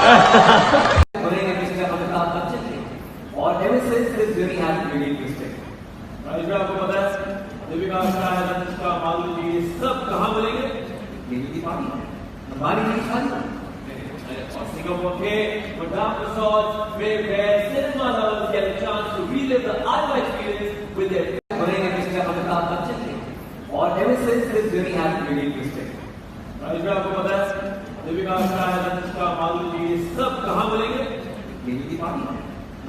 बनेंगे जिसमें अमिताभ बच्चन थे और ever since this journey has been really twisted. इसमें आपको पता है दीपिका मिश्रा है, अनुष्का, माधुरी जी, सब कहाँ मिलेंगे? दिल्ली की पार्टी हमारी नहीं शादी और सिंगापुर के madam resort where cinema lovers get a chance to relive the Alva experience with their बनेंगे जिसमें अमिताभ बच्चन थे और ever since this journey has been really twisted. इसमें आपको पता है दीपिका मिश्रा है, अनुष्का, माधुरी जी, सब कहाँ मिलेंगे? दिल्ली की पार्टी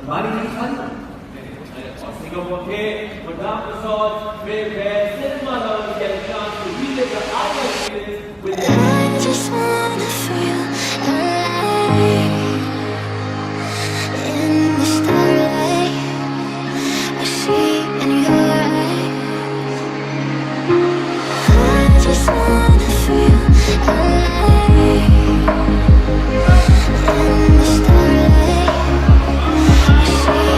हमारी नहीं शादी और सिंगापुर के madam resort where cinema lovers get a chance to relive the Alva experience with their I just wanna feel alive in the starlight. I see in your eyes. I just wanna feel alive in the starlight. I see.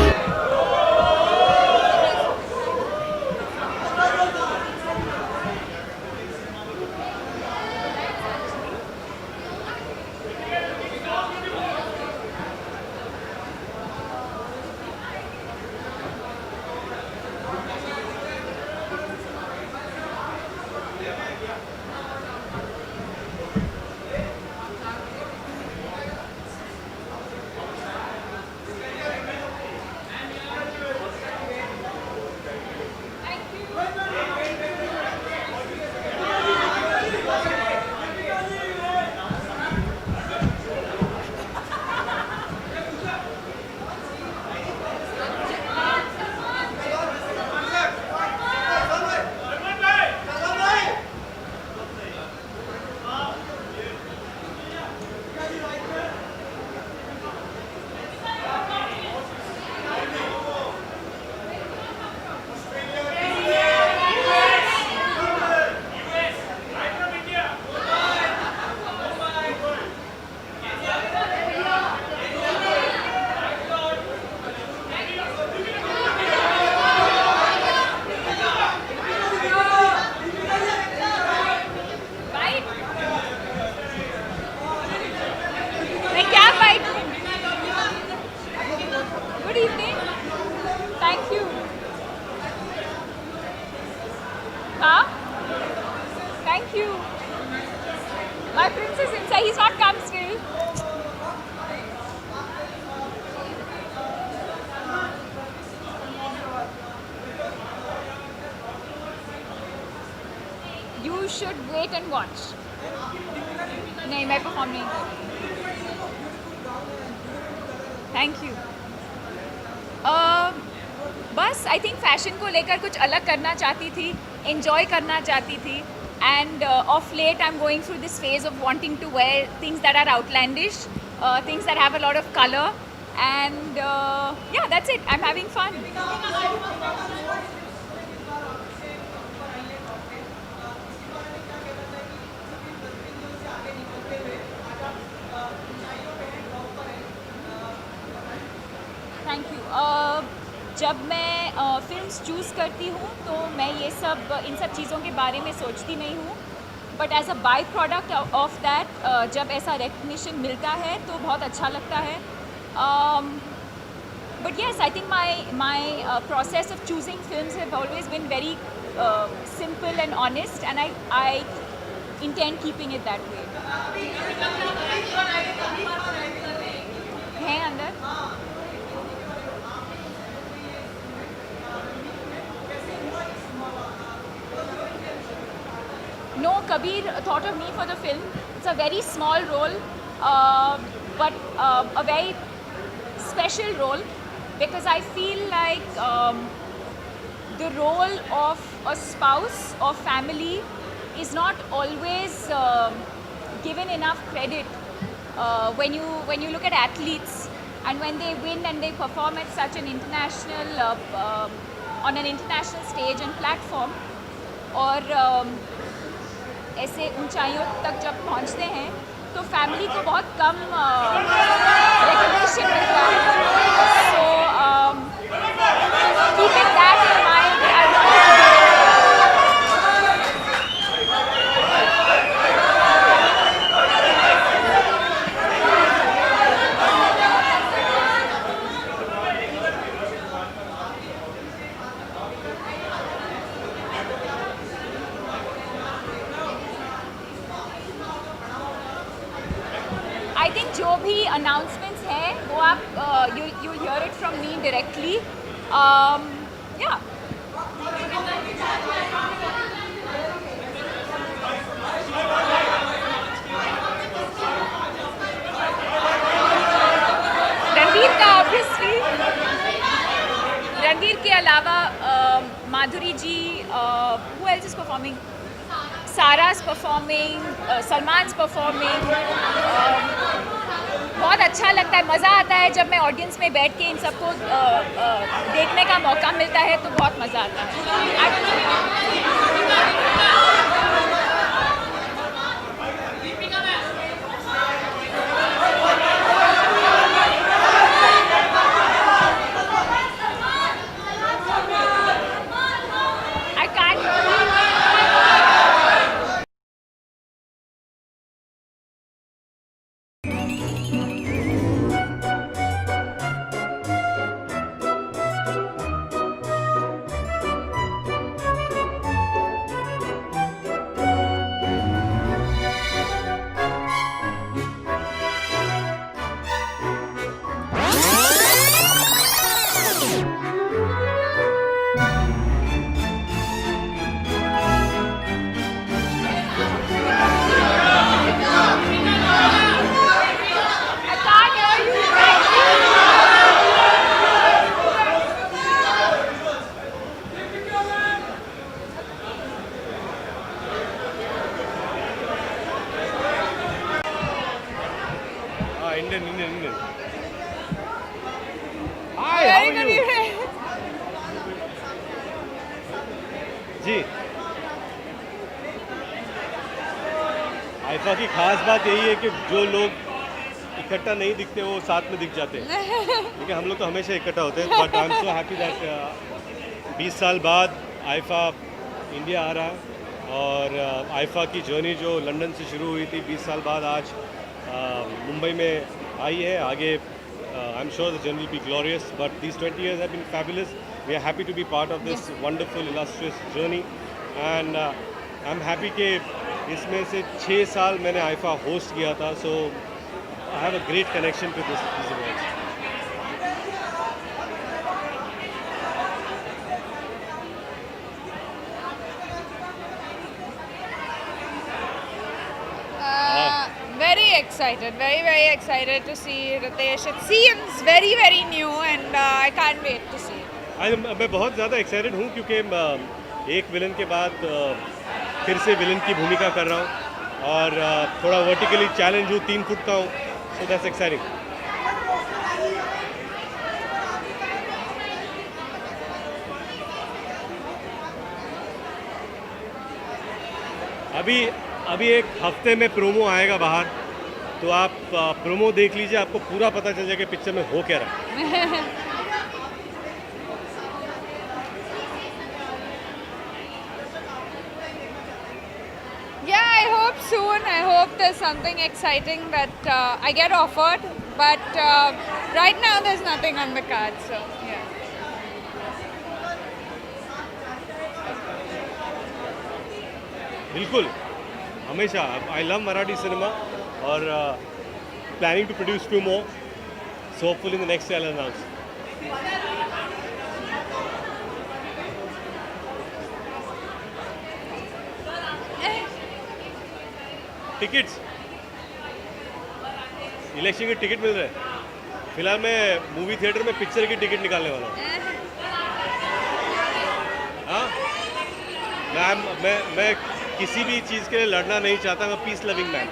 Good evening. Thank you. Huh? Thank you. My prince is inside. He's not come still. You should wait and watch. नहीं मैं perform नहीं कर रही। Thank you. बस I think fashion को लेकर कुछ अलग करना चाहती थी, एंजॉय करना चाहती थी and of late I am going through this phase of wanting to wear things that are outlandish, things that have a lot of colour and yeah that's it, I am having fun. Thank you. जब मैं films choose करती हूँ तो मैं ये सब इन सब चीज़ों के बारे में सोचती नहीं हूँ, but as a byproduct of that जब ऐसा रिकग्निशन मिलता है तो बहुत अच्छा लगता है। But yes, I think my process of choosing films have always been very simple and honest and I intend keeping it that way. हैं अंदर? No, Kabir thought of me for the film. It's a very small role, but a very special role because I feel like the role of a spouse or family is not always given enough credit. When you look at athletes and when they win and they perform at such an international on an international stage and platform, और ऐसे ऊंचाइयों तक जब पहुंचते हैं तो family को बहुत कम रिकग्निशन मिलता है। So keeping that in mind, I think जो भी अनाउंसमेंट्स हैं वो आप you hear it from me directly या रणवीर का ऑब्वियसली रणवीर के अलावा Madhuri ji who else is performing Sara's performing Salman's performing बहुत अच्छा लगता है मज़ा आता है जब मैं ऑडियंस में बैठ के इन सबको देखने का मौका मिलता है तो बहुत मज़ा आता है I can't I can't hear you. Indian. Hi, how are you? जी आइफा की खास बात यही है कि जो लोग इकट्ठा नहीं दिखते वो साथ में दिख जाते हैं क्योंकि हम लोग तो हमेशा इकट्ठा होते हैं but I am so happy that 20 साल बाद आइफा इंडिया आ रहा है और आइफा की जर्नी जो लंदन से शुरू हुई थी 20 साल बाद आज मुंबई में आई है आगे I am sure the journey will be glorious but these 20 years have been fabulous. We are happy to be part of this wonderful illustrious journey and I'm happy कि इसमें से 6 साल मैंने आइफा होस्ट किया था so I have a great connection to these events. Very excited, very excited to see Ritesh. It seems very new and I can't wait to see it. मैं बहुत ज़्यादा एक्साइटेड हूँ क्योंकि एक विलन के बाद फिर से विलन की भूमिका कर रहा हूँ और थोड़ा वर्टिकली चैलेंज हूँ 3 फुट का हूँ सो दैट्स एक्साइटिंग. अभी एक हफ्ते में प्रोमो आएगा बाहर तो आप प्रोमो देख लीजिए आपको पूरा पता चल जाएगा पिक्चर में हो क्या रहा है. Yeah, I hope soon. I hope there's something exciting that I get offered. But right now there's nothing on the card. So yeah. बिल्कुल हमेशा आई लव मराठी सिनेमा और planning to produce 2 more so hopefully in the next year I'll announce. Tickets election के ticket मिल रहे हैं फिलहाल मैं movie theatre में picture की टिकट निकालने वाला हूँ. हाँ मैं किसी भी चीज़ के लिए लड़ना नहीं चाहता. मैं peace loving man.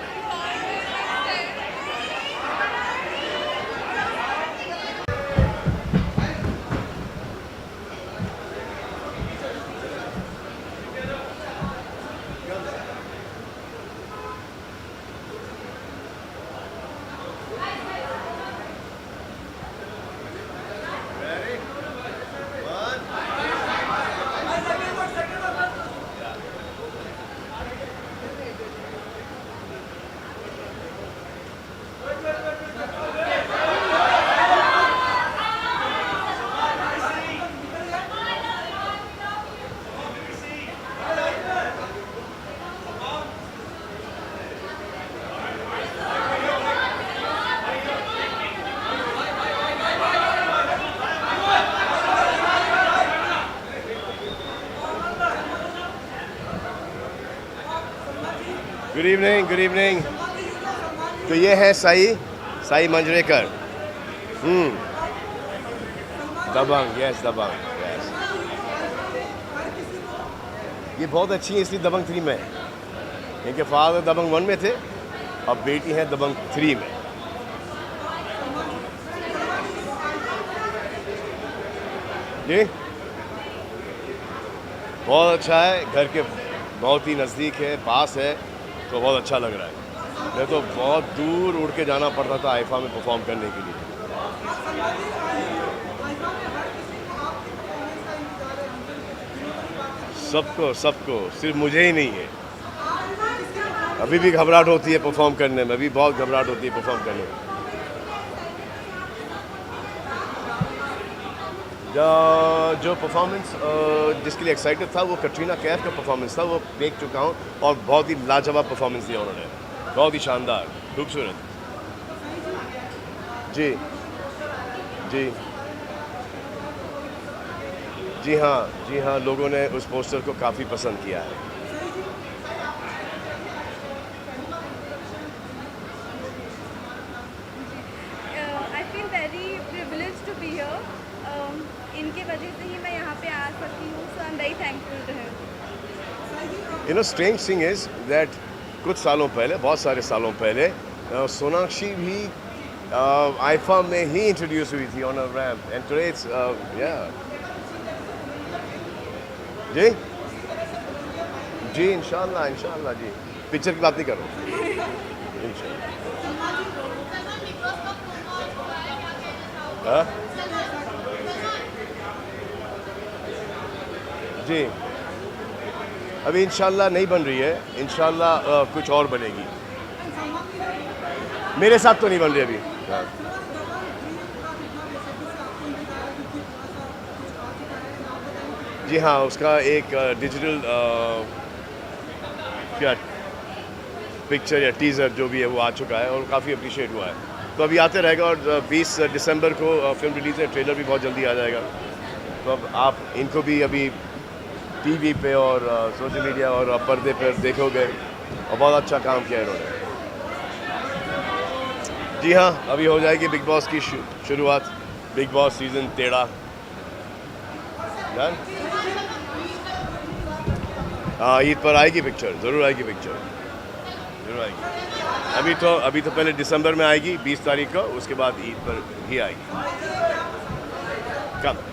Good evening. तो ये है साई मंजरेकर। दबंग, यस दबंग, यस। ये बहुत अच्छी है इसलिए दबंग 3 में है। इनके फादर दबंग 1 में थे, अब बेटी है दबंग 3 में। जी बहुत अच्छा है, घर के बहुत ही नज़दीक है, पास है, तो बहुत अच्छा लग रहा है। मैं तो बहुत दूर उड़ के जाना पड़ता था आईफा में परफॉर्म करने के लिए। सबको सिर्फ मुझे ही नहीं है। अभी भी घबराहट होती है परफॉर्म करने में, अभी बहुत घबराहट होती है परफॉर्म करने में। जो परफॉर्मेंस जिसके लिए एक्साइटेड था वो कटरीना कैफ का परफॉर्मेंस था, वो देख चुका हूँ और बहुत ही लाजवाब परफॉर्मेंस दिया उन्होंने, बहुत ही शानदार, खूबसूरत। जी जी जी हाँ, लोगों ने उस पोस्टर को काफ़ी पसंद किया है। I feel very privilege to be here. इनके वजह से ही मैं यहाँ पे आ सकती हूँ, so I am very thankful to him. You know strange thing is that कुछ सालों पहले, बहुत सारे सालों पहले, सोनाक्षी भी आईफा में ही इंट्रोड्यूस हुई थी on a ramp, and today it's या जी जी इंशाल्लाह जी, पिक्चर की बात नहीं कर रहा हूँ। इंशाल्लाह। हाँ? जी अभी इंशाल्लाह नहीं बन रही है, इंशाल्लाह कुछ और बनेगी। मेरे साथ तो नहीं बन रही अभी। हाँ। जी हाँ, उसका एक डिजिटल क्या पिक्चर या टीज़र जो भी है वो आ चुका है और काफ़ी अप्रिशिएट हुआ है, तो अभी आते रहेगा। और 20 दिसंबर को फिल्म रिलीज़ है, ट्रेलर भी बहुत जल्दी आ जाएगा, तो अब आप इनको भी अभी टीवी पे और सोशल मीडिया और पर्दे पर देखोगे, और बहुत अच्छा काम किया इन्होंने। जी हाँ, अभी हो जाएगी बिग बॉस की शुरुआत, बिग बॉस सीज़न 13। हाँ, ईद पर आएगी पिक्चर, ज़रूर आएगी पिक्चर, ज़रूर आएगी। अभी तो पहले दिसंबर में आएगी 20 तारीख को, उसके बाद ईद पर ही आएगी। कब?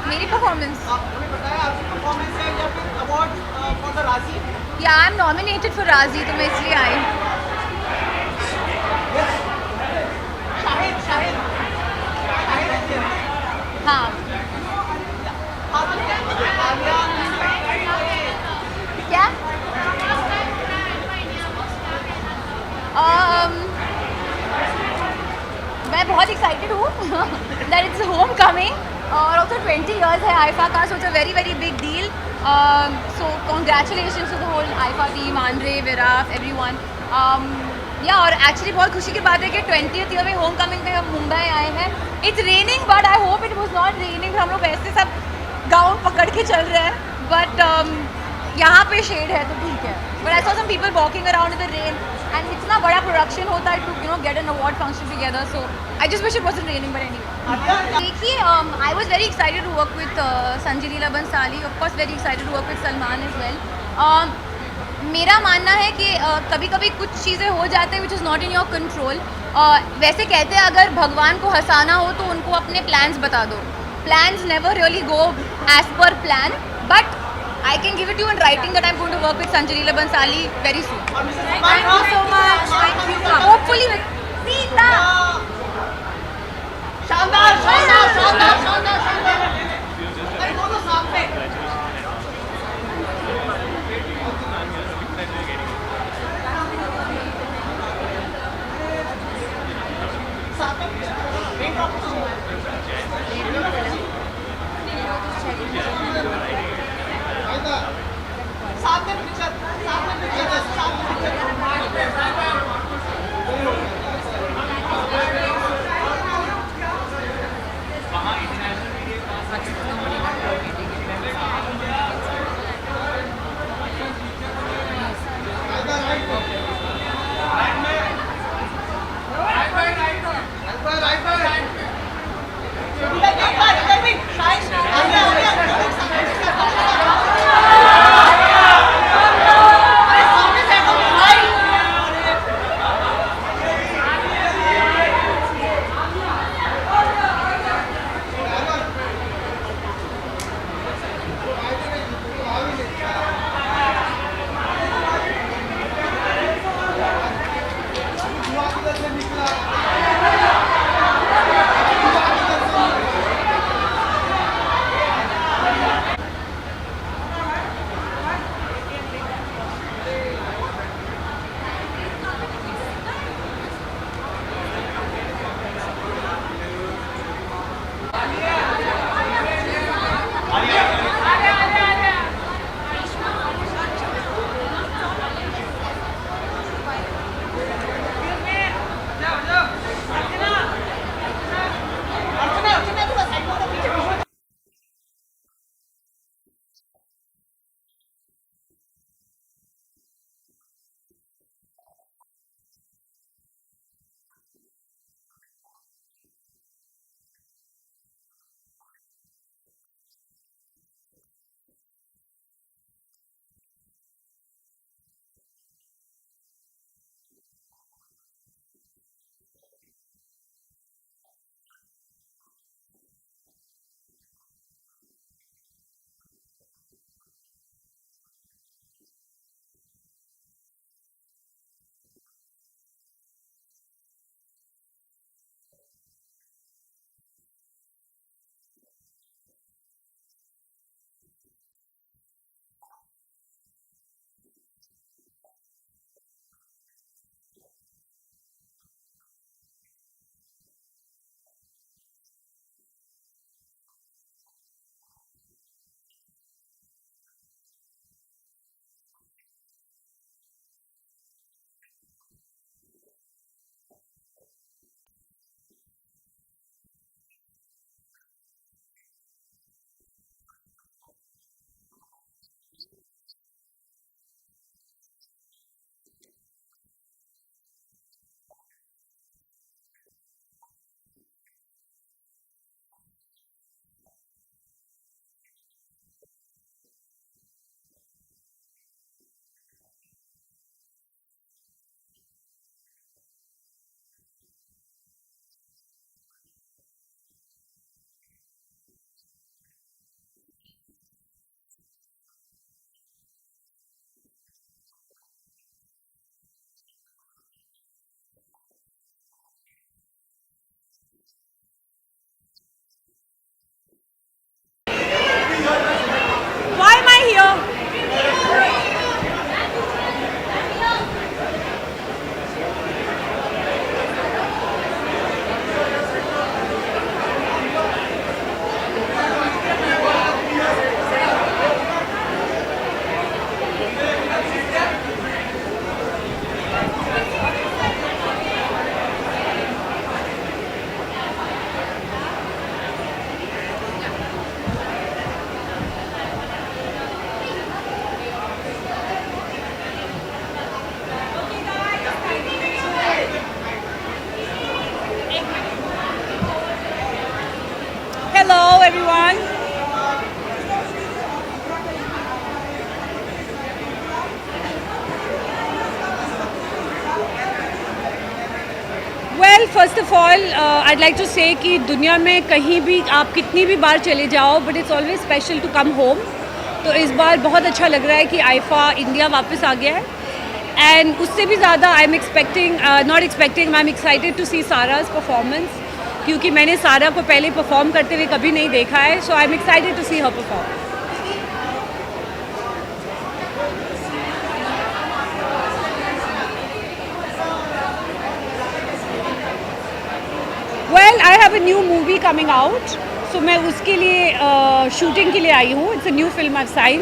मेरी परफॉर्मेंस या आई एम नॉमिनेटेड फॉर राजी, तो मैं इसलिए आई। हाँ क्या मैं बहुत एक्साइटेड हूँ दैट इट्स होम कमिंग, और ऑल्सो 20 years है आईफा का, so it's a very very big deal. So congratulations to the whole IIFA team, Andre, Viraf, everyone. Yeah और एक्चुअली बहुत खुशी की बात है कि 20th ईयर में होम कमिंग में हम मुंबई आए हैं। It's raining but I hope it was not raining. हम लोग ऐसे सब गाउन पकड़ के चल रहे हैं, बट यहाँ पे शेड है तो ठीक है। But I saw some people walking around in the rain, and इतना बड़ा प्रोडक्शन होता है to get an award function together, so I just wish it wasn't raining, but anyway. देखिए, I was very excited to work with Sanjay Leela Bhansali, of course very excited to work with Salman as well. मेरा मानना है कि कभी कभी कुछ चीज़ें हो जाते हैं which is not in your control. वैसे कहते हैं अगर भगवान को हंसाना हो तो उनको अपने प्लान्स बता दो। Plans never really go as per plan, but I can give it to you in writing that I'm going to work with Sanjay Leela Bhansali very soon. Thank you so much. Thank you. Hopefully with Sita. शानदार शानदार शानदार शानदार शानदार। अरे दोनों साथ में। First of all I'd like to say कि दुनिया में कहीं भी आप कितनी भी बार चले जाओ but it's always special to come home. तो इस बार बहुत अच्छा लग रहा है कि आइफा इंडिया वापस आ गया है एंड उससे भी ज़्यादा I am excited to see Sara's performance क्योंकि मैंने सारा को पहले परफॉर्म करते हुए कभी नहीं देखा है. So I am excited to see her perform. Well I have a new movie coming out. So मैं उसके लिए शूटिंग के लिए आई हूँ. It's a new film I sign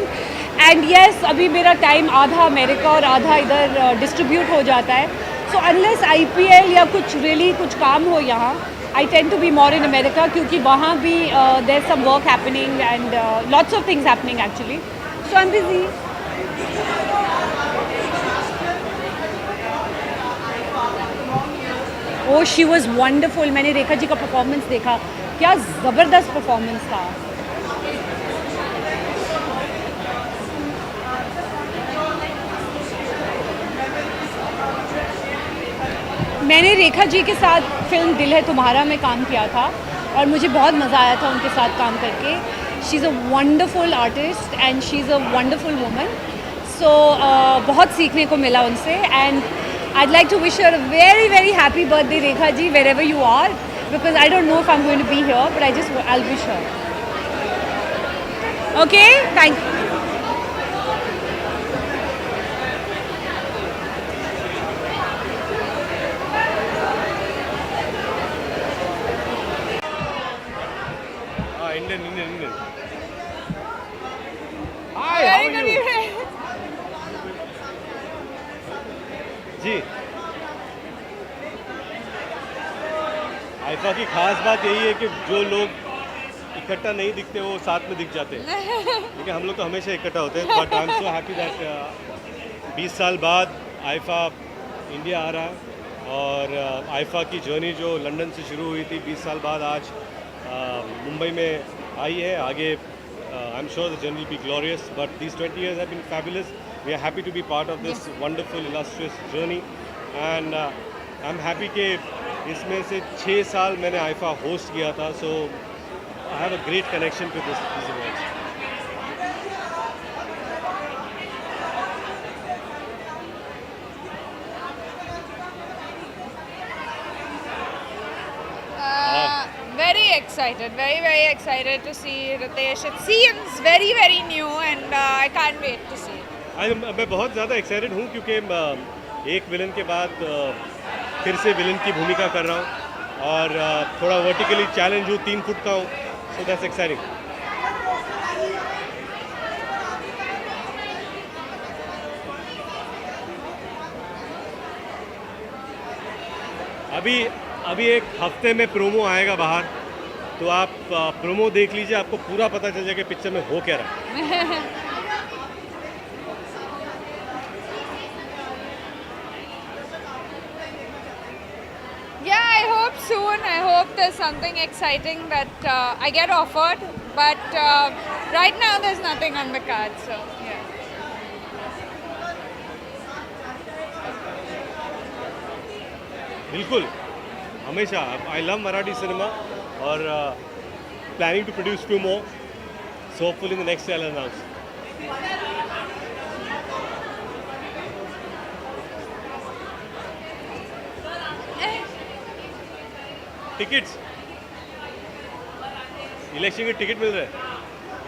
and yes अभी मेरा टाइम आधा अमेरिका और आधा इधर डिस्ट्रीब्यूट हो जाता है. सो अनलेस IPL या कुछ काम हो यहाँ I tend to be more in America क्योंकि वहाँ भी there some work happening and lots of things happening actually. So I am busy. Oh she was wonderful. मैंने रेखा जी का परफॉर्मेंस देखा. क्या ज़बरदस्त परफॉर्मेंस था. मैंने रेखा जी के साथ फिल्म दिल है तुम्हारा में काम किया था और मुझे बहुत मज़ा आया था उनके साथ काम करके. She is a wonderful artist and she is a wonderful woman. So बहुत सीखने को मिला उनसे and I'd like to wish her a very very happy birthday Rekha ji wherever you are because I don't know if I'm going to be here but I'll wish her. Okay, thank you. Indian. Hi, how are you? जी IIFA की खास बात यही है कि जो लोग इकट्ठा नहीं दिखते वो साथ में दिख जाते हैं. ठीक है, हम लोग तो हमेशा इकट्ठा होते हैं but I am so happy that 20 साल बाद आइफा इंडिया आ रहा है और आइफा की जर्नी जो लंदन से शुरू हुई थी 20 साल बाद आज मुंबई में आई है. आगे I am sure the journey will be glorious but these 20 years have been fabulous. We are happy to be part of this wonderful illustrious journey and I'm happy कि इसमें से 6 साल मैंने आइफा होस्ट किया था. So I have a great connection to these events. Very excited to see Ritesh. It seems very new and I can't wait to see it. मैं बहुत ज़्यादा एक्साइटेड हूँ क्योंकि एक विलन के बाद फिर से विलन की भूमिका कर रहा हूँ और थोड़ा वर्टिकली चैलेंज हूँ. 3 फुट का हूँ. So that's exciting. अभी एक हफ्ते में प्रोमो आएगा बाहर तो आप प्रोमो देख लीजिए. आपको पूरा पता चल जाएगा पिक्चर में हो क्या रहा है. Yeah, I hope soon. I hope there's something exciting that I get offered. But right now there's nothing on the cards. So yeah. बिल्कुल हमेशा. आई लव मराठी सिनेमा और planning to produce 2 more. So hopefully in the next year I'll announce. Tickets election के ticket मिल रहे हैं.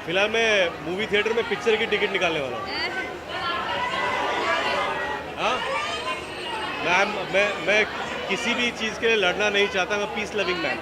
फिलहाल मैं movie theatre में picture की टिकट निकालने वाला हूँ. हाँ मैं किसी भी चीज़ के लिए लड़ना नहीं चाहता. मैं peace loving man.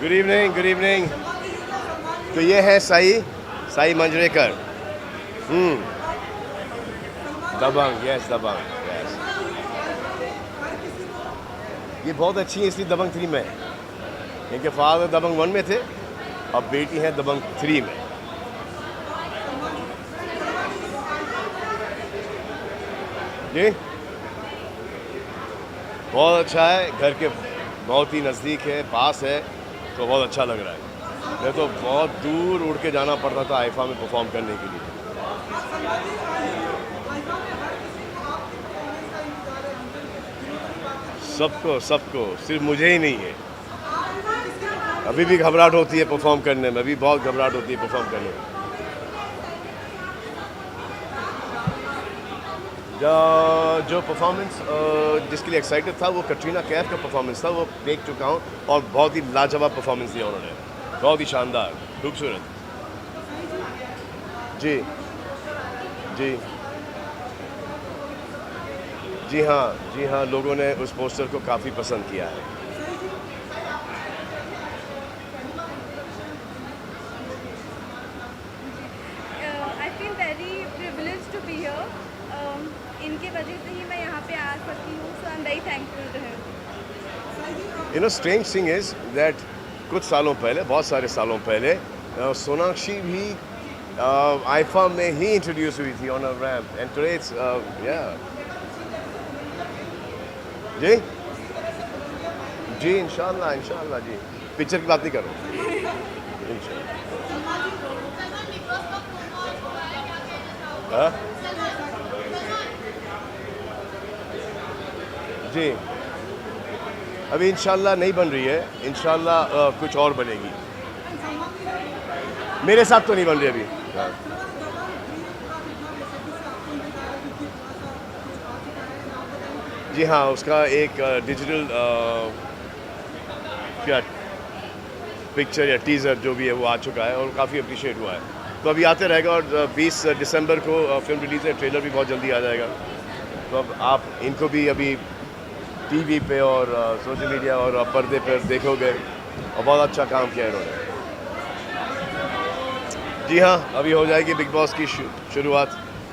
Good evening. तो ये है साई मंजरेकर। दबंग, यस दबंग, यस। ये बहुत अच्छी है इसलिए दबंग 3 में। इनके फादर दबंग 1 में थे, अब बेटी है दबंग 3 में। जी बहुत अच्छा है, घर के बहुत ही नज़दीक है, पास है, तो बहुत अच्छा लग रहा है। मैं तो बहुत दूर उड़ के जाना पड़ता था आईफा में परफॉर्म करने के लिए। सबको सिर्फ मुझे ही नहीं है। अभी भी घबराहट होती है परफॉर्म करने में, अभी बहुत घबराहट होती है परफॉर्म करने में। जो परफॉर्मेंस जिसके लिए एक्साइटेड था वो कटरीना कैफ का परफॉर्मेंस था, वो देख चुका हूँ और बहुत ही लाजवाब परफॉर्मेंस दिया उन्होंने, बहुत ही शानदार, खूबसूरत। जी हाँ, लोगों ने उस पोस्टर को काफ़ी पसंद किया है। I feel very privileged to be here. इनके वजह से ही मैं यहाँ पे आ सकती हूँ, so I'm very thankful to him. You know, strange thing is that कुछ सालों पहले, बहुत सारे सालों पहले, सोनाक्षी भी आईफा में ही इंट्रोड्यूस हुई थी on a ramp, and today it's जी इंशाल्लाह जी। पिक्चर की बात नहीं कर रहा हूँ। जी अभी इंशाल्लाह नहीं बन रही है, इंशाल्लाह कुछ और बनेगी। मेरे साथ तो नहीं बन रही अभी। जी हाँ, उसका एक डिजिटल क्या पिक्चर या टीज़र जो भी है वो आ चुका है और काफ़ी अप्रिशिएट हुआ है, तो अभी आते रहेगा। और 20 दिसंबर को फिल्म रिलीज़ है, ट्रेलर भी बहुत जल्दी आ जाएगा, तो अब आप इनको भी अभी टीवी पे और सोशल मीडिया और पर्दे पर देखोगे, और बहुत अच्छा काम किया इन्होंने। जी हाँ, अभी हो जाएगी बिग बॉस की शुरुआत,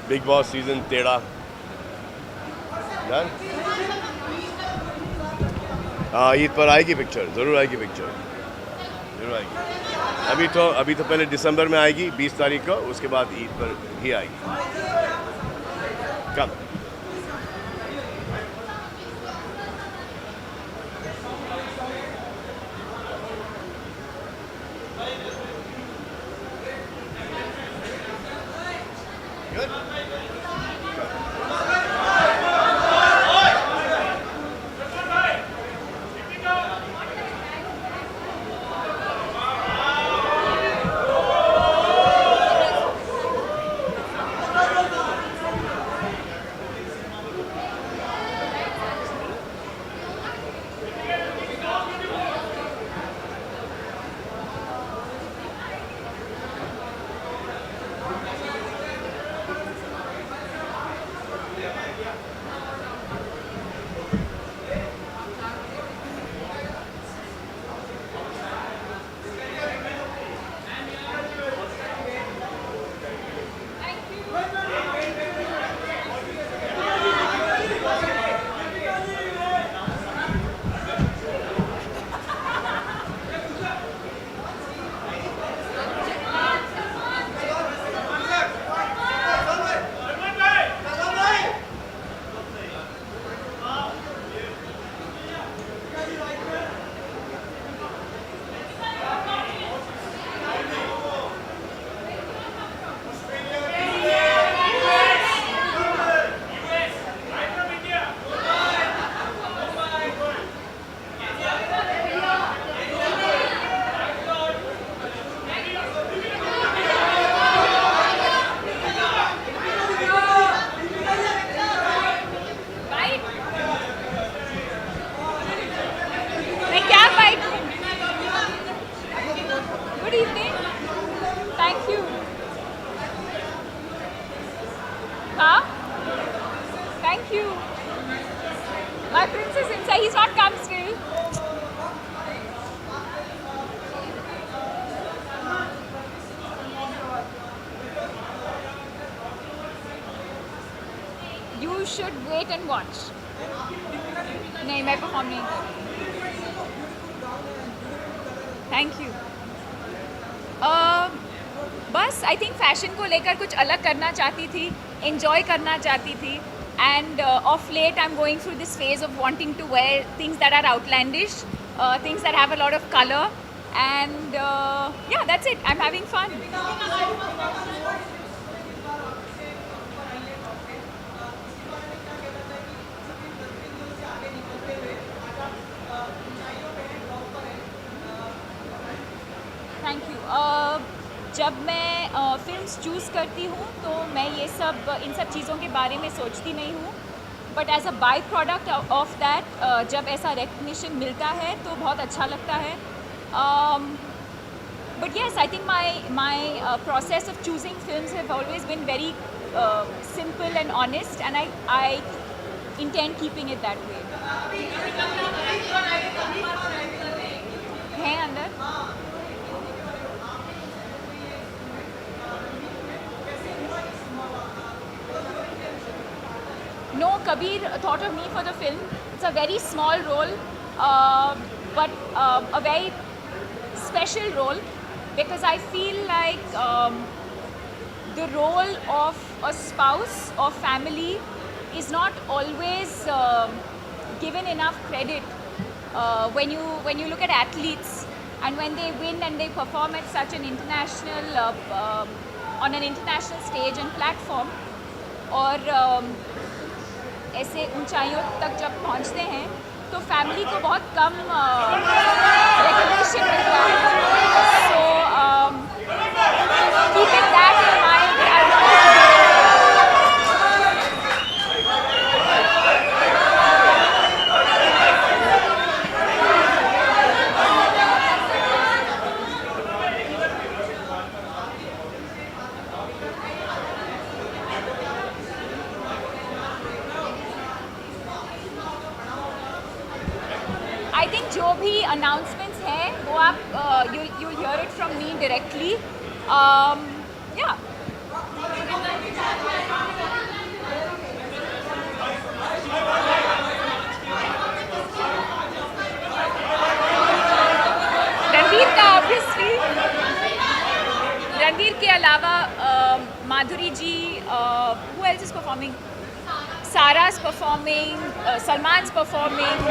बिग बॉस सीज़न 13। हाँ, ईद पर आएगी पिक्चर, ज़रूर आएगी पिक्चर, ज़रूर आएगी। अभी तो पहले दिसंबर में आएगी 20 तारीख को, उसके बाद ईद पर ही आएगी। कब? Thank you. My prince is inside. He's not come still. wait and watch. नहीं मैं परफॉर्म नहीं कर थैंक यू बस आई थिंक फैशन को लेकर कुछ अलग करना चाहती थी, enjoy करना चाहती थी and of late I'm going through this phase of wanting to wear things that are outlandish, things that have a lot of color and yeah, that's it. I'm having fun. Thank you जब मैं films choose करती हूँ तो मैं ये सब इन सब चीज़ों के बारे में सोचती नहीं हूँ but as a byproduct of that जब ऐसा रिकग्निशन मिलता है तो बहुत अच्छा लगता है but yes I think my process of choosing films have always been very simple and honest and I intend keeping it that way हैं अंदर No, Kabir thought of me for the film. It's a very small role, but a very special role because I feel like the role of a spouse or family is not always given enough credit when you look at athletes and when they win and they perform at such an international on an international stage and platform और ऐसे ऊंचाइयों तक जब पहुंचते हैं तो family को बहुत कम रिकग्निशन मिलता है so keeping that in mind I think जो भी अनाउंसमेंट्स हैं वो आप you hear it from me directly या रणवीर का ऑब्वियसली रणवीर के अलावा Madhuri ji who else is performing Sarah's performing, Salman's performing.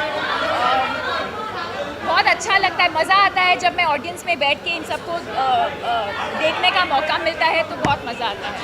बहुत अच्छा लगता है, मज़ा आता है जब मैं ऑडियंस में बैठ के इन सबको देखने का मौका मिलता है तो बहुत मज़ा आता है।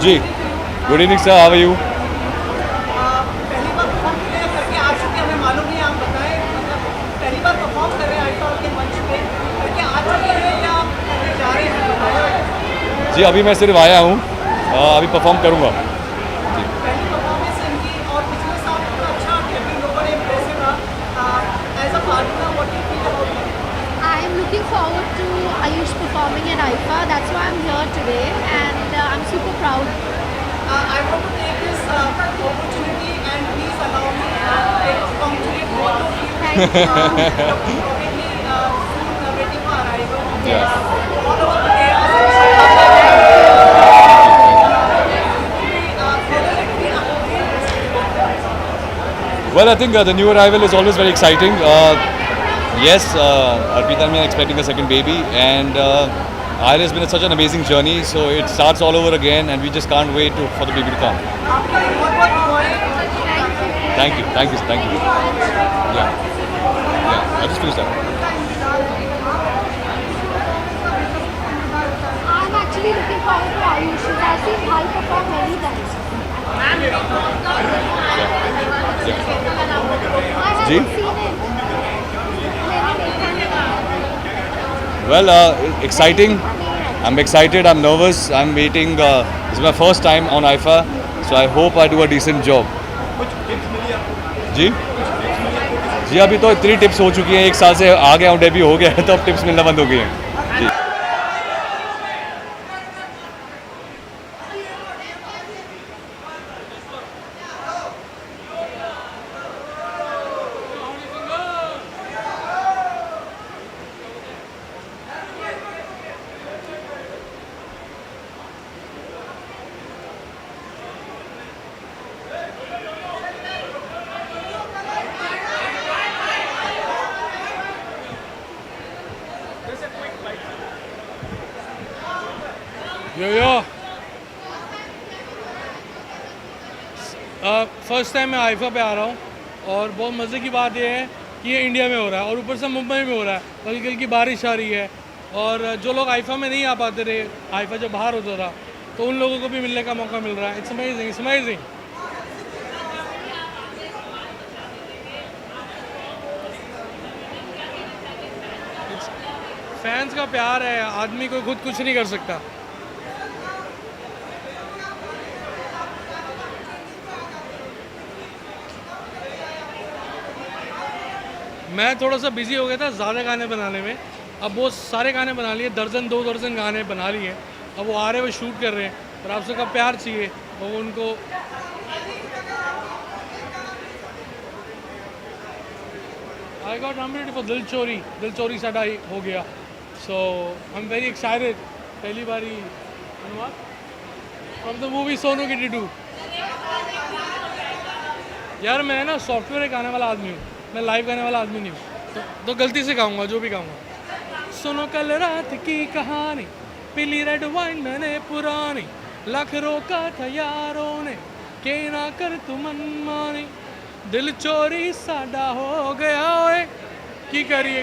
जी, good evening sir, how are you? पहली बार परफॉर्म करके आ चुके हैं, हमें मालूम नहीं, आप बताएं, मतलब पहली बार परफॉर्म कर रहे हैं आईफा के मंच पे, करके आ चुके हैं या करने जा रहे हैं, बताएं। जी, अभी मैं सिर्फ आया हूँ, अभी परफॉर्म करूँगा। पहली परफॉर्मेंस इनकी और पिछले साल इतना अच्छा डेब्यू लोगों ने इम्प्रेसिव रहा, as a partner what you feel about it? I'm looking forward to Ayush performing at IFA. That's why I'm here today, and I'm super proud. I want to take this opportunity and please allow me to congratulate both of you. Thank you. Probably soon waiting for arrival. Yeah. All over the Well, I think the new arrival is always very exciting. Yes, Arpita and me are expecting a second baby, and Ira has been such an amazing journey. So it starts all over again, and we just can't wait for the baby to come. Thank you, thank you, thank you. Yeah, I just finished that. I'm actually looking forward to Ayush. I've seen Bhai perform many times. I Ji? haven't seen it. Well, exciting. I'm excited. I'm nervous. I'm waiting. This is my first time on IFA, so I hope I do a decent job. जी जी, अभी तो इतनी tips हो चुकी हैं, 1 साल से आ गया हूँ, डेब्यू हो गया है, तो अब टिप्स मिलना बंद हो गई हैं। जी फर्स्ट टाइम मैं आईफा पे आ रहा हूँ और बहुत मज़े की बात यह है कि ये इंडिया में हो रहा है और ऊपर से मुंबई में हो रहा है, हल्की हल्की बारिश आ रही है, और जो लोग आईफा में नहीं आ पाते रहे, आईफा जब बाहर होता था, तो उन लोगों को भी मिलने का मौका मिल रहा है। It's amazing, it's amazing. Fans का प्यार है, आदमी कोई खुद कुछ नहीं कर सकता। मैं थोड़ा सा बिजी हो गया था ज़्यादा गाने बनाने में, अब वो सारे गाने बना लिए, 2 दर्जन गाने बना लिए, अब वो आ रहे हैं, वो शूट कर रहे हैं, और आप सबका प्यार चाहिए और उनको आई गॉट नॉमिनेटेड फॉर दिल चोरी साडा हो गया, सो आई एम वेरी एक्साइटेड। पहली बारी फ्रॉम द मूवी सोनू की डिडू। यार मैं ना सॉफ्टवेयर गाने वाला आदमी हूँ, मैं लाइव गाने वाला आदमी नहीं हूँ, तो गलती से गाऊंगा जो भी गाऊंगा। सुनो कल रात की कहानी, पीली रेड वाइन मैंने पुरानी, लख रोका था यारों ने, के ना कर तू मनमानी, दिल चोरी साडा हो गया ओए, की करिए।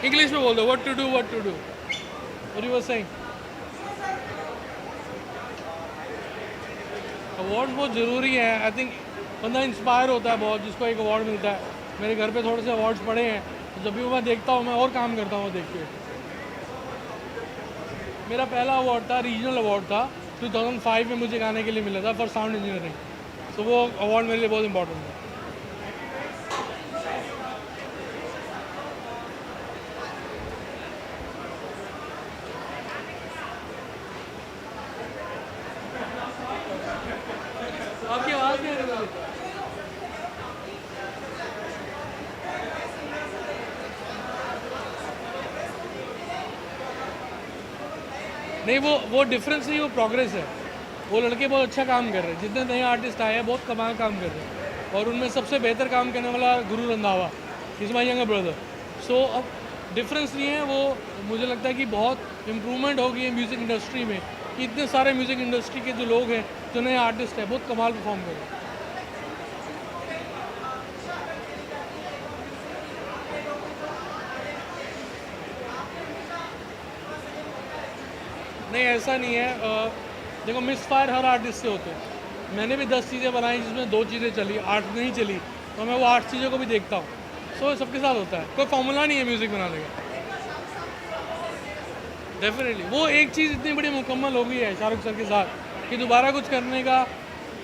इंग्लिश में बोल दो, what to do what you were saying. Award बहुत ज़रूरी है, आई थिंक बंदा इंस्पायर होता है बहुत जिसको एक अवार्ड मिलता है। मेरे घर पे थोड़े से अवार्ड्स पड़े हैं, तो जब भी मैं देखता हूँ मैं और काम करता हूँ देख के। मेरा पहला अवार्ड था, रीजनल अवार्ड था, 2005 में मुझे गाने के लिए मिला था फॉर साउंड इंजीनियरिंग, तो वो अवार्ड मेरे लिए बहुत इंपॉर्टेंट है। आपकी आवाज़ नहीं आ रही। नहीं, वो डिफरेंस नहीं, वो प्रोग्रेस है। वो लड़के बहुत अच्छा काम कर रहे हैं, जितने नए आर्टिस्ट आए हैं बहुत कमाल काम कर रहे हैं, और उनमें सबसे बेहतर काम करने वाला Guru Randhawa, is my younger brother. So अब डिफरेंस नहीं है, वो मुझे लगता है कि बहुत इम्प्रूवमेंट हो गई है म्यूज़िक इंडस्ट्री में, कि इतने सारे म्यूज़िक इंडस्ट्री के जो लोग हैं, जो नए आर्टिस्ट हैं, बहुत कमाल परफॉर्म कर रहे हैं। नहीं, ऐसा नहीं है। देखो मिसफायर हर आर्टिस्ट से होते हैं। मैंने भी 10 चीज़ें बनाई जिसमें 2 चीज़ें चली, 8 नहीं चली, तो मैं वो 8 चीज़ों को भी देखता हूँ। सो सबके साथ होता है, कोई फॉर्मूला नहीं है म्यूज़िक बनाने का। डेफिनेटली वो एक चीज़ इतनी बड़ी मुकम्मल हो गई है शाहरुख सर के साथ कि दोबारा कुछ करने का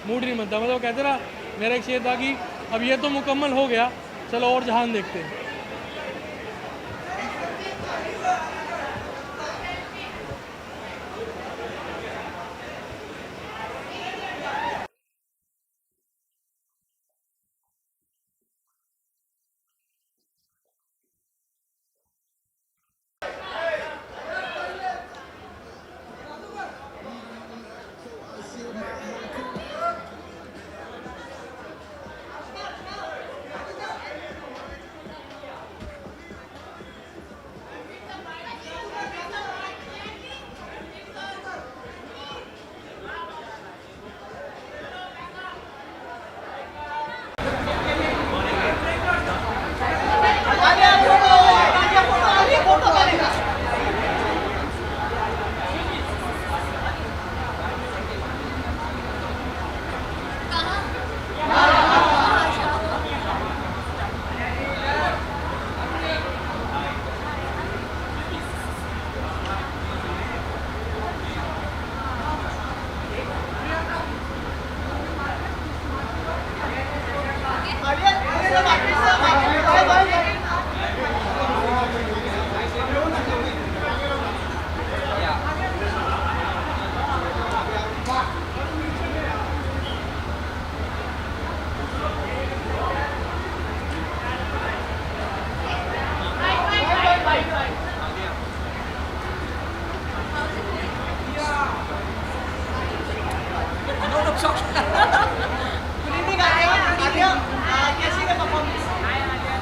मूड नहीं बनता। मतलब कहते ना, मेरा एक शेर था कि अब ये तो मुकम्मल हो गया, चलो और जहान देखते हैं।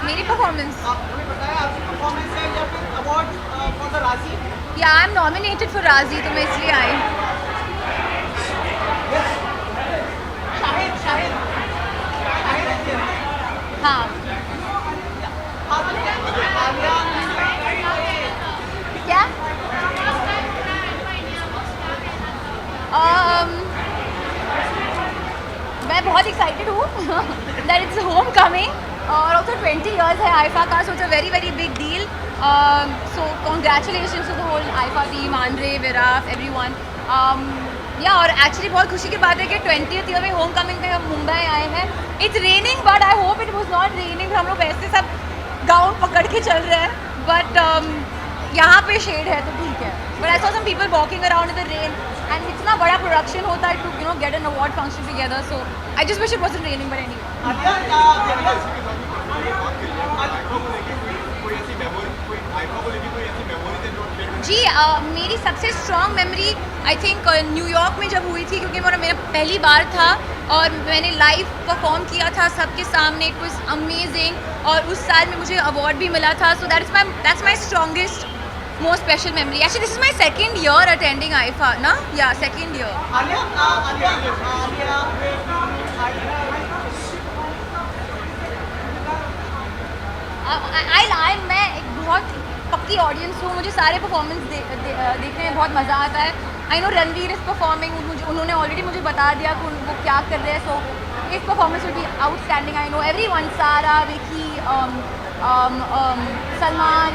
मेरी परफॉर्मेंस, आपने बताया आपकी परफॉर्मेंस है या फिर अवार्ड फॉर द राजी? या आई एम नॉमिनेटेड फॉर राजी, तो मैं इसलिए आई। हाँ क्या मैं बहुत एक्साइटेड हूँ दैट इट्स होम कमिंग, और ऑल्सो 20 years है आइफा का, so it's a very very big deal. So congratulations to the whole IIFA team, Andre, Viraf, everyone. Yeah और एक्चुअली बहुत खुशी की बात है कि 20th ईयर में होम कमिंग पे हम मुंबई आए हैं। It's raining but I hope it was not raining. हम लोग वैसे सब गाउन पकड़ के चल रहे हैं, बट यहाँ पे शेड है तो ठीक है। But I saw some people walking around in the rain, and इतना बड़ा प्रोडक्शन होता है to get an award function together, so I just wish it wasn't raining, but anyway. जी मेरी सबसे strong memory I think New York में जब हुई थी, क्योंकि मेरा पहली बार था और मैंने लाइव परफॉर्म किया था सबके सामने। इट वाज अमेजिंग, और उस साल में मुझे अवार्ड भी मिला था। So that's my strongest most special memory. Actually this is my second year attending IIFA ना, या सेकेंड ईयर। मैं एक बहुत पक्की ऑडियंस हूँ, मुझे सारे परफॉर्मेंस देखने में बहुत मज़ा आता है। I know Ranveer is performing, उन्होंने ऑलरेडी मुझे बता दिया कि वो क्या कर रहे हैं, सो इस performance will be outstanding. I know everyone, Sara, Vicky, Salman,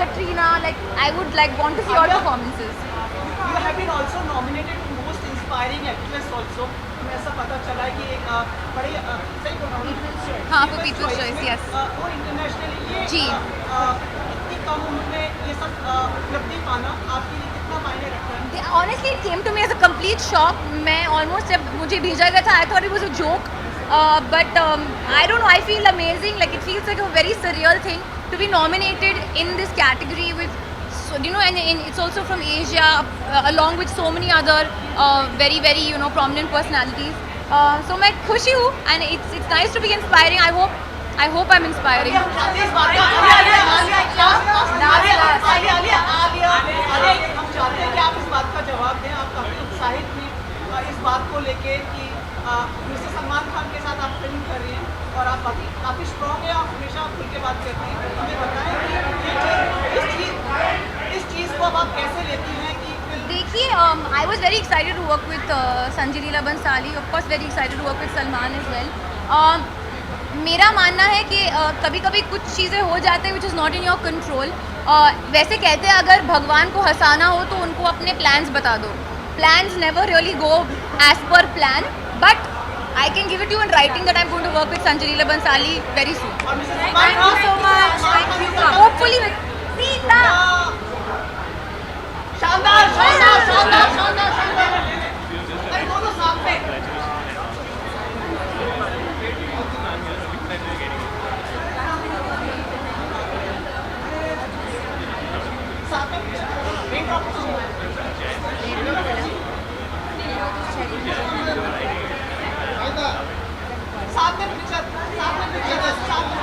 Katrina, like I would like want to see all performances. You have been also nominated to most inspiring actress also. हमें ऐसा पता चला कि एक बड़े सही बोल रहा हूँ? हाँ, for People's Choice, yes. वो इंटरनेशनल ये जी इतनी कम उम्र में ये सब उपलब्धि पाना आपके लिए कितना मायने रखता है? Honestly, it came to me as a complete shock. मैं almost जब मुझे भेजा गया था, I thought it was a joke. But I don't know, I feel amazing. Like it feels like a very surreal thing to be nominated in this category with, and it's also from Asia, along with so many other very very prominent personalities. So मैं खुशी हूँ, and it's nice to be inspiring. I hope I'm inspiring. हम चाहते हैं कि आप इस बात का जवाब दें। आप काफ़ी उत्साहित थी इस बात को लेके कि मिस्टर सलमान खान के साथ आप फिल्म कर रही हैं और आप काफ़ी स्ट्रॉन्ग हैं, आप हमेशा खुल के बात करती हैं। हमें बताएं कि इस चीज़ को अब आप कैसे लेती हैं कि See, I was very excited to work with Sanjay Leela Bhansali. Of course, very excited to work with Salman as well. मेरा मानना है कि कभी कभी कुछ चीज़ें हो जाते हैं which is not in your control. वैसे कहते हैं अगर भगवान को हंसाना हो तो उनको अपने प्लान्स बता दो. Plans never really go as per plan, but I can give it to you in writing that I'm going to work with Sanjay Leela Bhansali very soon. Thank you so much. Thank you. Hopefully with Sita. शानदार शानदार शानदार शानदार शानदार. अरे दोनों साथ में. साथ में पिक्चर साथ में पिक्चर साथ में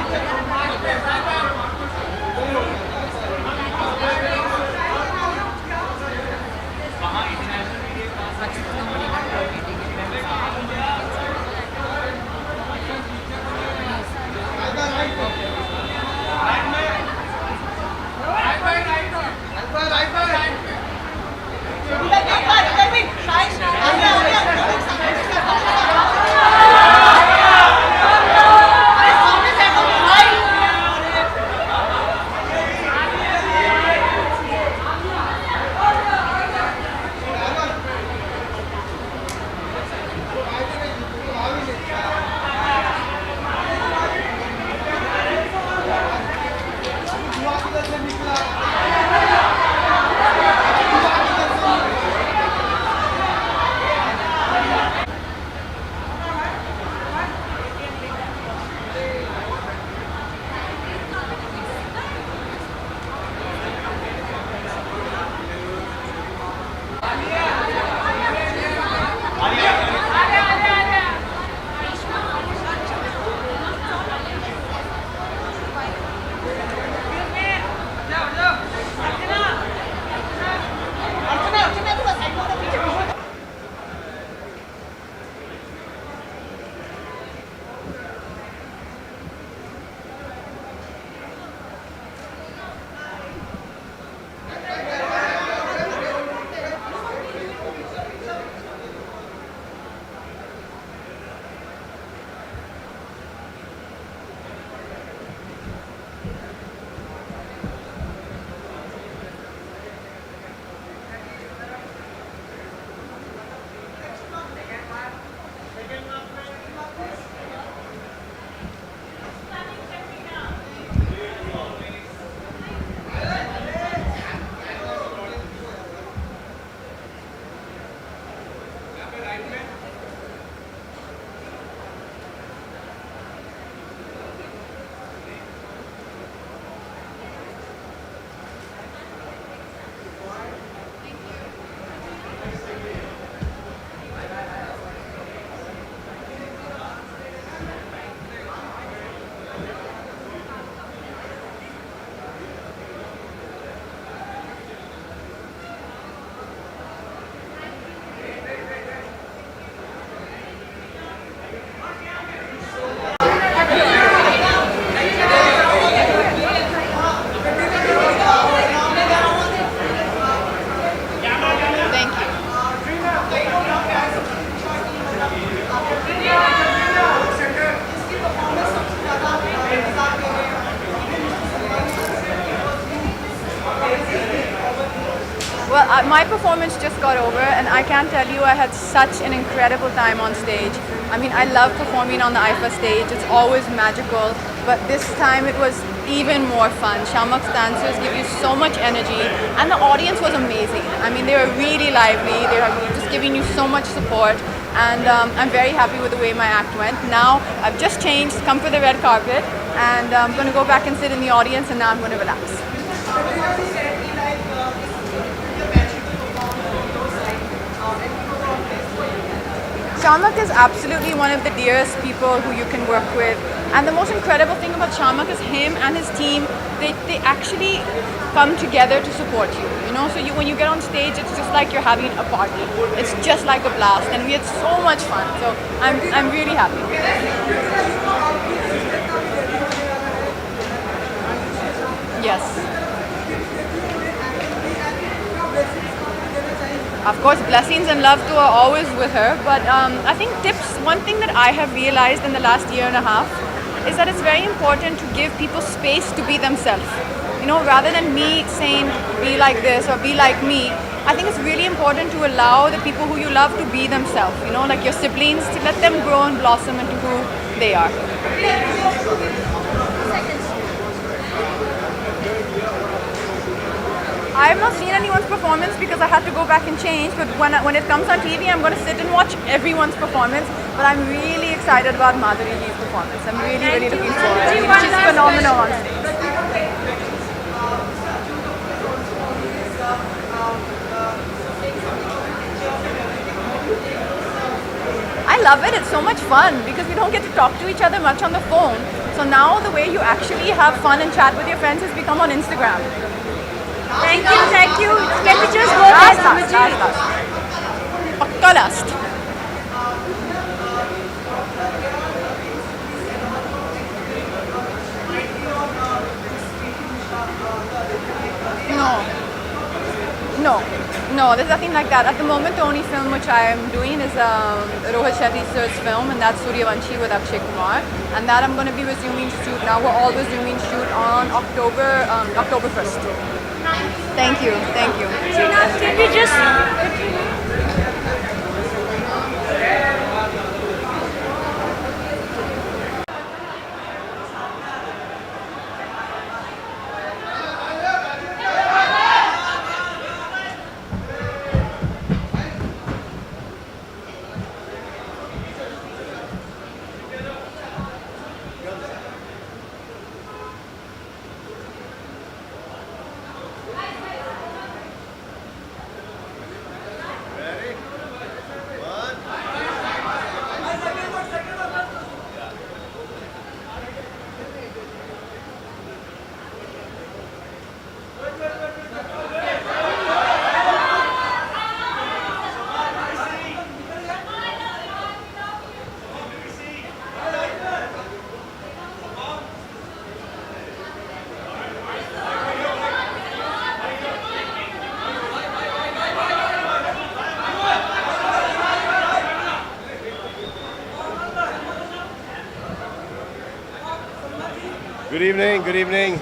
Well, my performance just got over, and I can tell you I had such an incredible time on stage. I mean, I love performing on the IFA stage. It's always magical, but this time it was even more fun. Shamak's dancers give you so much energy, and the audience was amazing. I mean, they were really lively. They were just giving you so much support, and I'm very happy with the way my act went. Now, I've just changed, come for the red carpet, and I'm going to go back and sit in the audience, and now I'm going to relax. Shamak is absolutely one of the dearest people who you can work with, and the most incredible thing about Shamak is him and his team. They actually come together to support you. You know, so when you get on stage, it's just like you're having a party. It's just like a blast, and we had so much fun. So I'm really happy. Yes. Of course, blessings and love too are always with her. But I think tips. One thing that I have realized in the last year and a half is that it's very important to give people space to be themselves. You know, rather than me saying be like this or be like me, I think it's really important to allow the people who you love to be themselves. You know, like your siblings, to let them grow and blossom into who they are. I have not seen anyone's performance because I had to go back and change. But when it comes on TV, I'm going to sit and watch everyone's performance. But I'm really excited about Madhuri Ji's performance. I'm really looking forward. I mean, she's phenomenal on stage. I love it. It's so much fun because we don't get to talk to each other much on the phone. So now the way you actually have fun and chat with your friends has become on Instagram. Thank you. Can we just go Last. there? Pakka last. No, there's nothing like that. At the moment, the only film which I am doing is Rohit Shetty sir's film, and that's Suryavanshi with Akshay Kumar. And that I'm going to be resuming shoot now. We're all resuming shoot on October 1st. Thank you. Can we just... good evening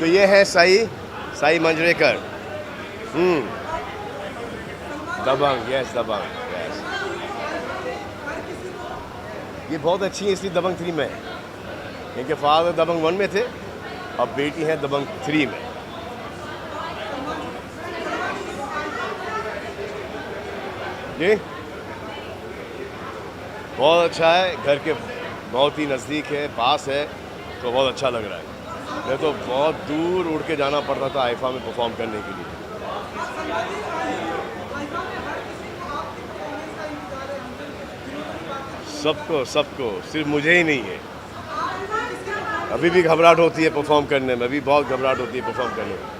तो ये है साई मंजरेकर दबंग yes ये बहुत अच्छी है इसलिए दबंग 3 में इनके फादर दबंग 1 में थे अब बेटी है दबंग 3 में जी बहुत अच्छा है घर के बहुत ही नज़दीक है पास है तो बहुत अच्छा लग रहा है मैं तो बहुत दूर उड़ के जाना पड़ता था आईफा में परफॉर्म करने के लिए सबको सिर्फ मुझे ही नहीं है अभी भी घबराहट होती है परफॉर्म करने में अभी बहुत घबराहट होती है परफॉर्म करने में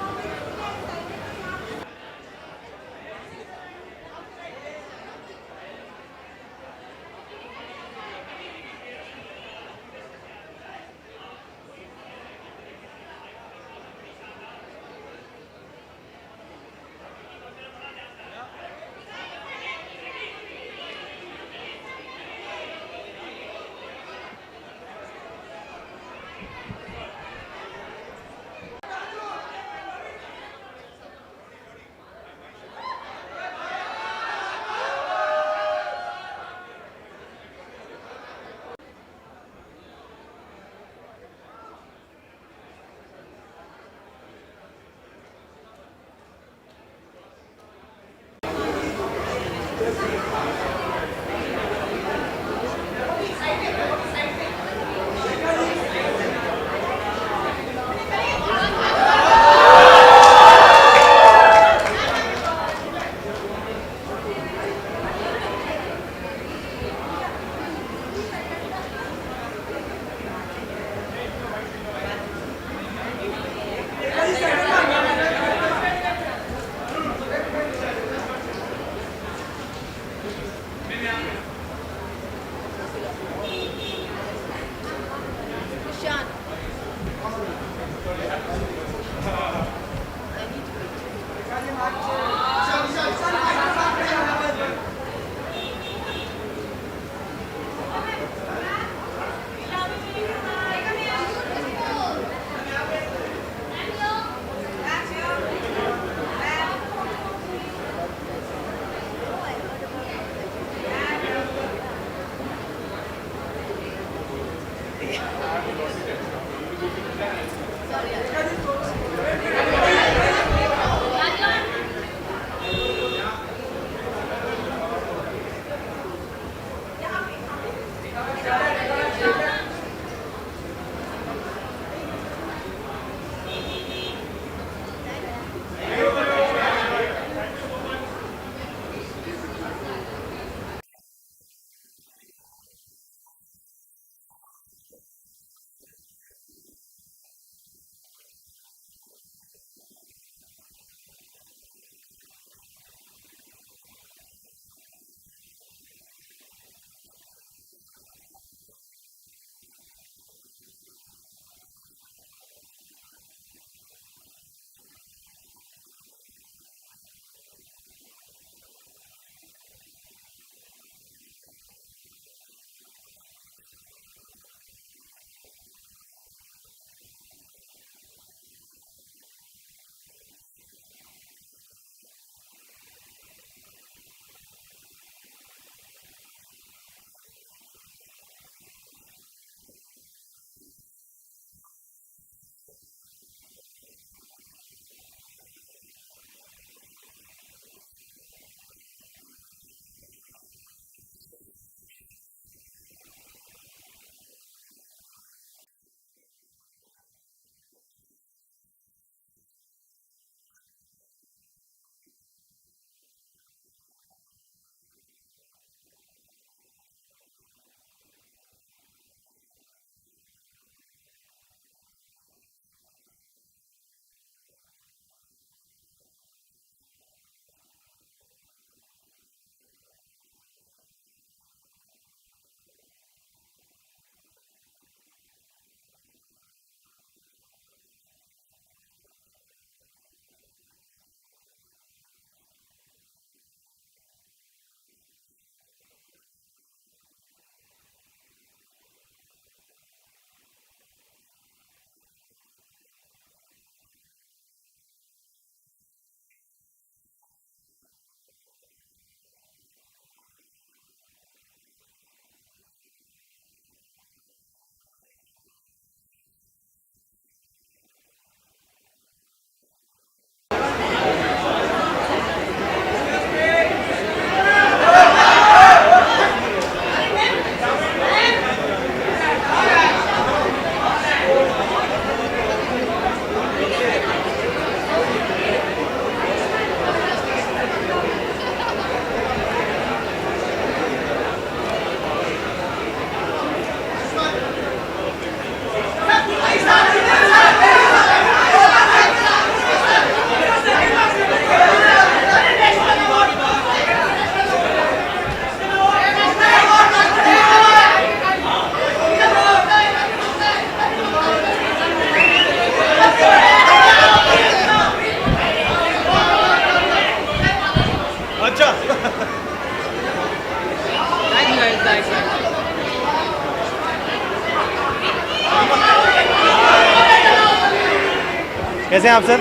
कैसे हैं आप सर?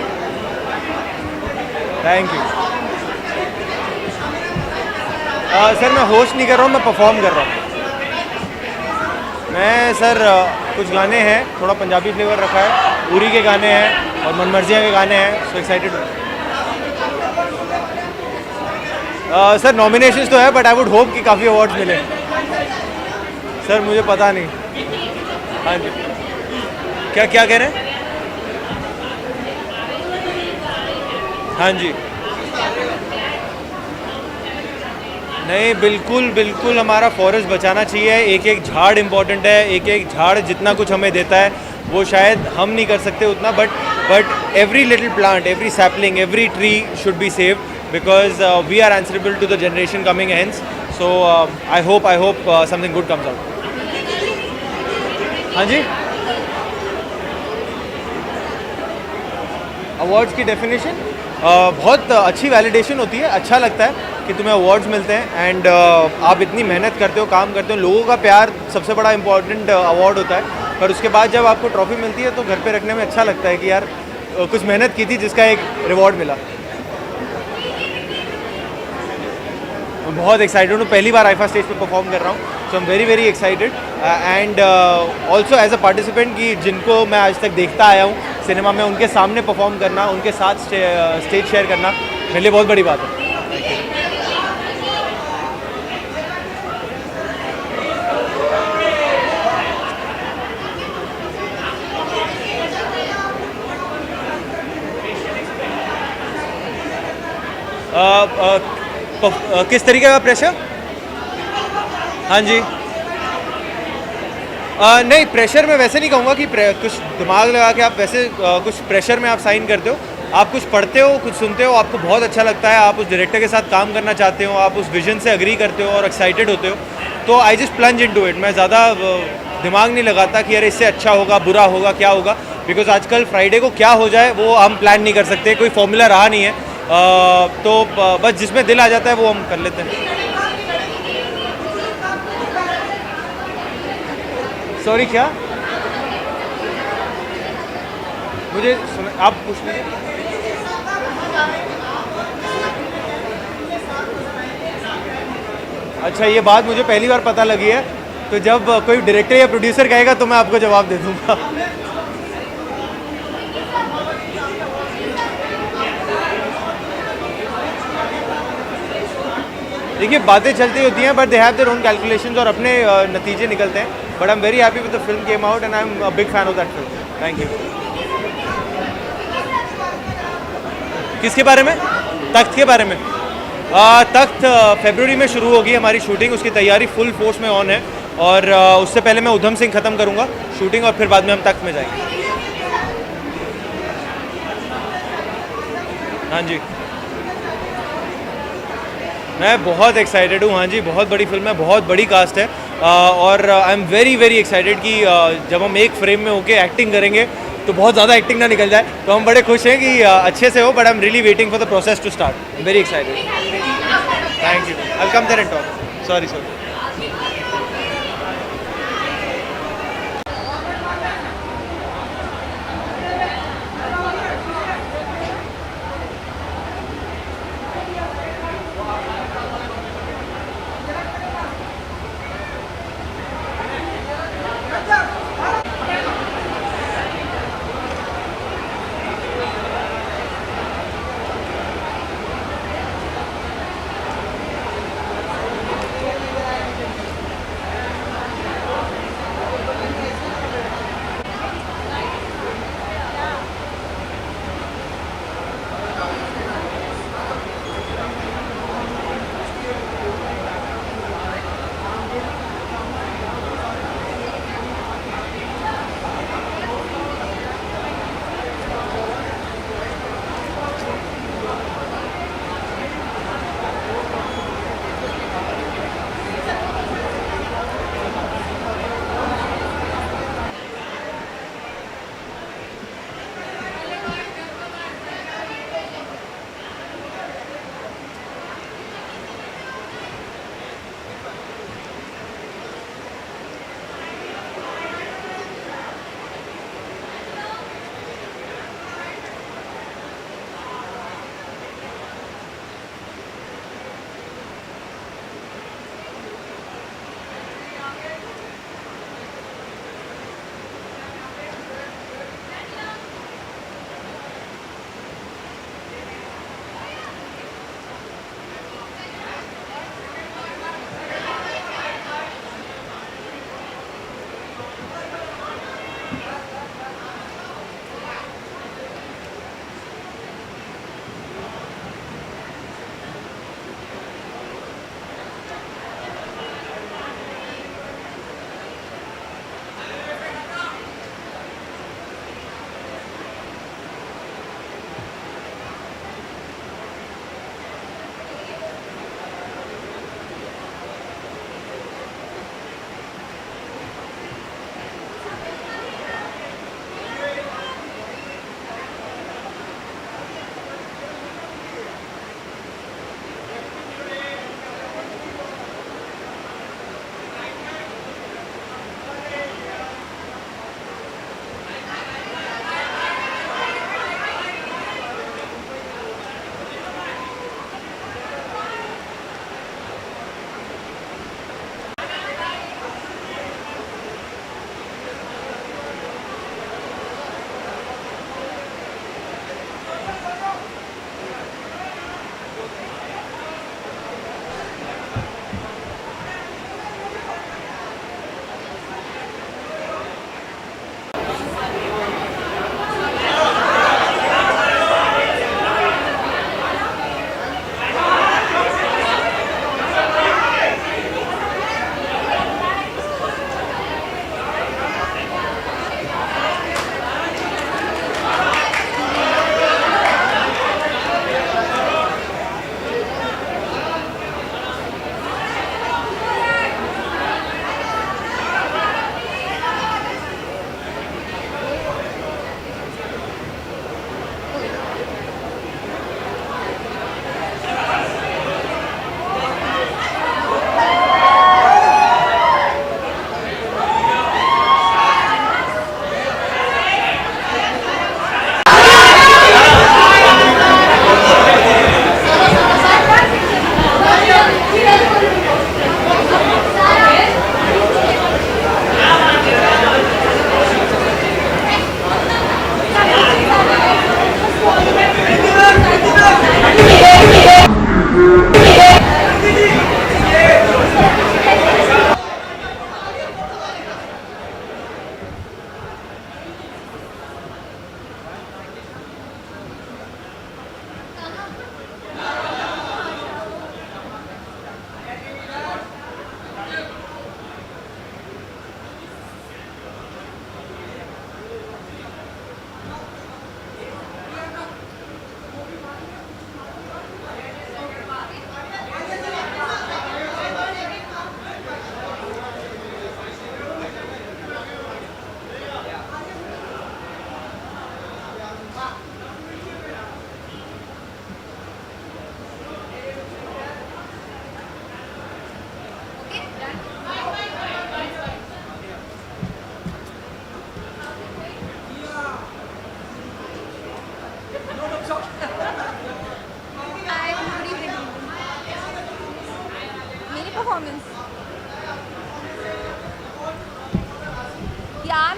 Thank you. सर मैं होस्ट नहीं कर रहा हूँ, मैं परफॉर्म कर रहा हूँ। मैं सर कुछ गाने हैं, थोड़ा पंजाबी फ्लेवर रखा है, उरी के गाने हैं और मनमर्जिया के गाने हैं। So excited. सर नॉमिनेशंस तो है बट आई वुड होप कि काफ़ी अवार्ड्स मिले। सर मुझे पता नहीं। हाँ जी, क्या क्या कह रहे हैं? हाँ जी, नहीं बिल्कुल बिल्कुल, हमारा फॉरेस्ट बचाना चाहिए। एक एक झाड़ इम्पॉर्टेंट है, एक एक झाड़ जितना कुछ हमें देता है वो शायद हम नहीं कर सकते उतना, but every little plant, every sapling, every tree should be saved because we are answerable to the generation coming hence. So I hope something good comes out. हाँ जी, अवार्ड्स की डेफिनेशन बहुत अच्छी वैलिडेशन होती है, अच्छा लगता है कि तुम्हें अवार्ड्स मिलते हैं एंड आप इतनी मेहनत करते हो, काम करते हो, लोगों का प्यार सबसे बड़ा इम्पॉर्टेंट अवार्ड होता है। पर उसके बाद जब आपको ट्रॉफी मिलती है तो घर पे रखने में अच्छा लगता है कि यार कुछ मेहनत की थी जिसका एक रिवॉर्ड मिला। मैं बहुत एक्साइटेड हूँ, पहली बार आईफा स्टेज पे परफॉर्म कर रहा हूँ। So I am very very excited and also as a participant कि जिनको मैं आज तक देखता आया हूँ सिनेमा में, उनके सामने परफॉर्म करना, उनके साथ स्टेज शेयर करना मेरे लिए बहुत बड़ी बात है। किस तरीके का प्रेशर? हाँ जी, नहीं प्रेशर मैं वैसे नहीं कहूँगा कि कुछ दिमाग लगा के आप वैसे कुछ प्रेशर में आप साइन करते हो। आप कुछ पढ़ते हो, कुछ सुनते हो, आपको बहुत अच्छा लगता है, आप उस डायरेक्टर के साथ काम करना चाहते हो, आप उस विजन से अग्री करते हो और एक्साइटेड होते हो, तो I just plunge into it. मैं ज़्यादा दिमाग नहीं लगाता कि अरे इससे अच्छा होगा, बुरा होगा, क्या होगा, बिकॉज आजकल फ्राइडे को क्या हो जाए वो हम प्लान नहीं कर सकते, कोई फॉर्मूला रहा नहीं है। तो बस जिसमें दिल आ जाता है वो हम कर लेते हैं। सॉरी क्या? मुझे आप पूछ लीजिए। अच्छा, ये बात मुझे पहली बार पता लगी है, तो जब कोई डायरेक्टर या प्रोड्यूसर कहेगा तो मैं आपको जवाब दे दूंगा। देखिए बातें चलती होती हैं, but they have their own calculations और अपने नतीजे निकलते हैं। But I am very happy with the film came out and I am a big fan of that film. Thank you. किसके बारे में? तख्त के बारे में। तख्त फरवरी में शुरू होगी हमारी शूटिंग, उसकी तैयारी फुल फोर्स में ऑन है, और उससे पहले मैं उधम सिंह ख़त्म करूँगा शूटिंग, और फिर बाद में हम तख्त में जाएंगे। हाँ जी, मैं बहुत एक्साइटेड हूँ। हाँ जी, बहुत बड़ी फिल्म है, बहुत बड़ी कास्ट है, और आई एम वेरी वेरी एक्साइटेड कि जब हम एक फ्रेम में होके एक्टिंग करेंगे तो बहुत ज़्यादा एक्टिंग ना निकल जाए। तो हम बड़े खुश हैं कि अच्छे से हो, but I am really waiting for the process to start. Very excited. Thank you. I will come there and talk. Sorry sir.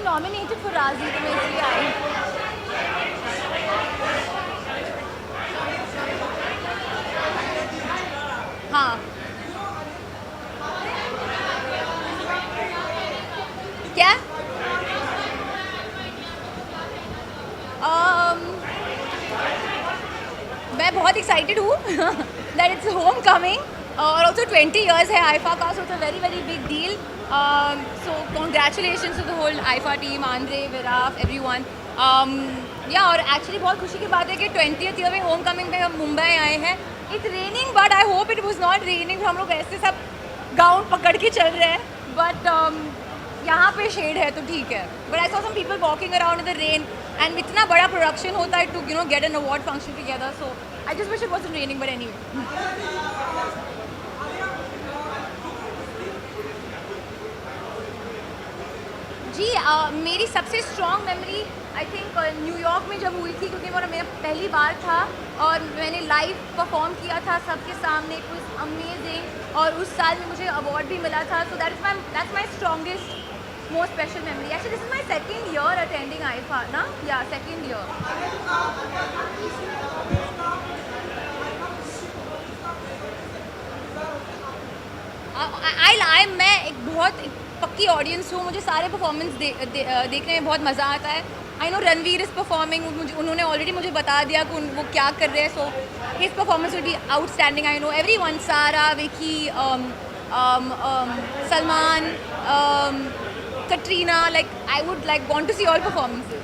nominated for Razi, तो मैं इसलिए आई. हाँ. क्या? मैं बहुत एक्साइटेड हूँ दैट इट्स होम कमिंग और ऑल्सो 20 years है आइफा का, so it's a very very big deal. So congratulation to the whole IIFA team, Andre, Viraf, everyone. Yeah और एक्चुअली बहुत खुशी की बात है कि 20th ईयर में होम कमिंग में हम मुंबई आए हैं. It's raining but I hope it was not raining. हम लोग ऐसे सब गाउन पकड़ के चल रहे हैं बट यहाँ पे शेड है तो ठीक है. But I saw some people walking around in the rain and इतना बड़ा प्रोडक्शन होता है to you know get an award function together, so I just wish it wasn't raining but anyway. जी मेरी सबसे strong memory I think New York में जब हुई थी, क्योंकि मेरा पहली बार था और मैंने लाइव परफॉर्म किया था सबके सामने. इट वाज अमेजिंग और उस साल में मुझे अवार्ड भी मिला था. So that's my strongest most special memory. Actually this is my second year attending IIFA ना, या सेकेंड ईयर. मैं एक बहुत पक्की ऑडियंस हूँ. मुझे सारे परफॉर्मेंस देखने में बहुत मज़ा आता है. I know Ranveer is performing, उन्होंने ऑलरेडी मुझे बता दिया कि वो क्या कर रहे हैं. So his performance will be outstanding. I know everyone, Sara, Vicky, Salman, Katrina. Like I would like want to see all performances.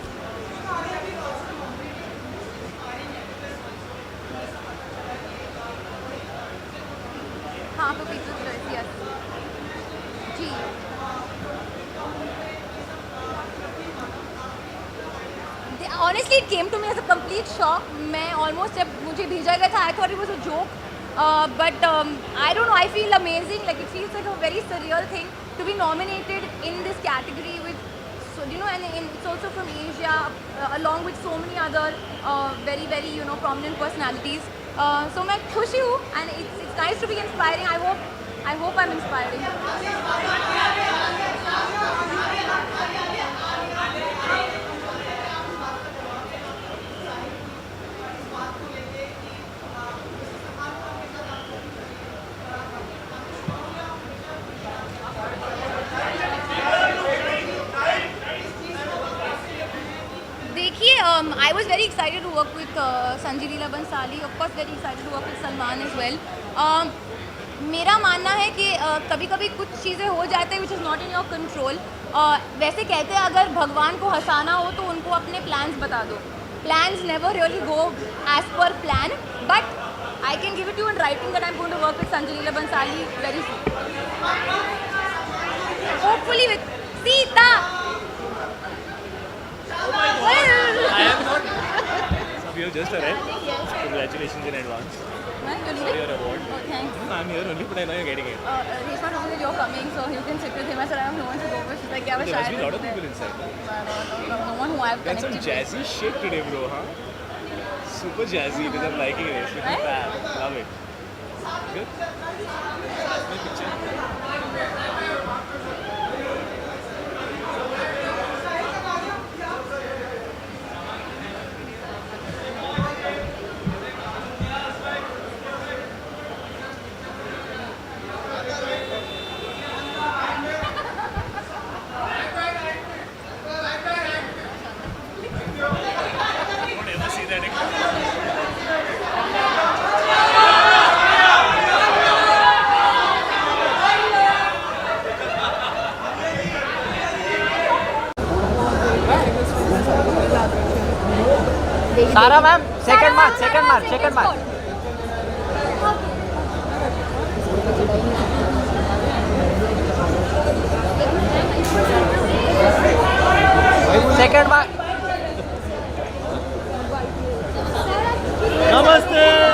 हाँ, for people's choice, yes. जी. Honestly, it came to me as a complete shock. मैं almost जब मुझे भेजा गया था, I thought it was a joke. But I don't know, I feel amazing. Like it feels like a very surreal thing to be nominated in this category with, so you know, and it's also from Asia, along with so many other very very you know prominent personalities. So मैं खुशी हूँ and it's nice to be inspiring. I hope I'm inspiring. I was very excited to work with Sanjay Leela Bhansali. Of course, very excited to work with Salman as well. मेरा मानना है कि कभी कभी कुछ चीज़ें हो जाते हैं which is not in your control. वैसे कहते हैं अगर भगवान को हंसाना हो तो उनको अपने plans बता दो. Plans never really go as per plan, but I can give it to you in writing that I'm going to work with Sanjay Leela Bhansali very soon. Hopefully with Sita. I am not. So you just arrived. Yes. Congratulations in advance for your award. Oh, thanks. No, I'm here only, but I know you're getting it. He's not told that you're coming, so you can sit with him. I said I don't want to go, but she's like, yeah, There must be a lot of people inside. No one who I've That's connected some jazzy shit today, bro, huh? Super jazzy, because I'm liking it. It's looking fab. Love it. Good? My picture. सारा ma'am second मार्च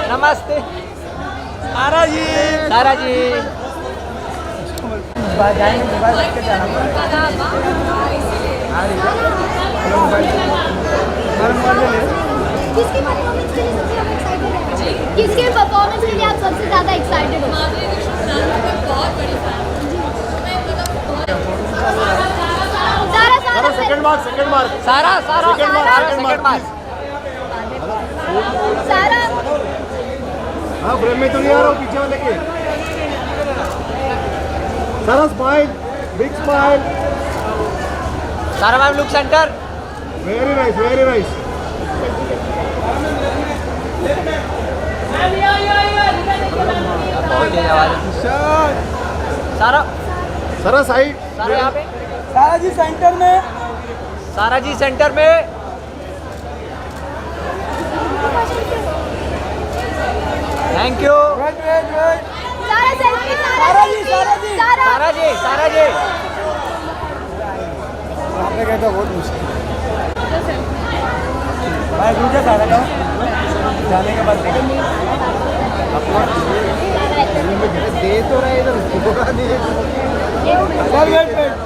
नमस्ते सारा जी किसके performance के लिए सबसे ज़्यादा excited है? किसके परफॉर्मेंस के लिए आप सबसे ज़्यादा एक्साइटेड हो? माधुरी दीक्षित मैम की मैं बहुत बड़ी फैन हूँ. मैं मतलब बहुत सारा सारा सेकंड मार्क सारा सेकंड मार्क सारा हाँ फ्रेम में तो नहीं आ रहा हूँ पीछे वाले के सारा स्माइल बिग स्माइल सारा ma'am look centre very nice सारा सारा साइड सारा यहाँ पे सारा जी सेंटर में सारा जी सेंटर में थैंक यू सारा सेल्फी सारा जी आपने कहता बहुत मुश्किल भाई मुझे सारा का जाने के बाद दे तो रहे इधर वेट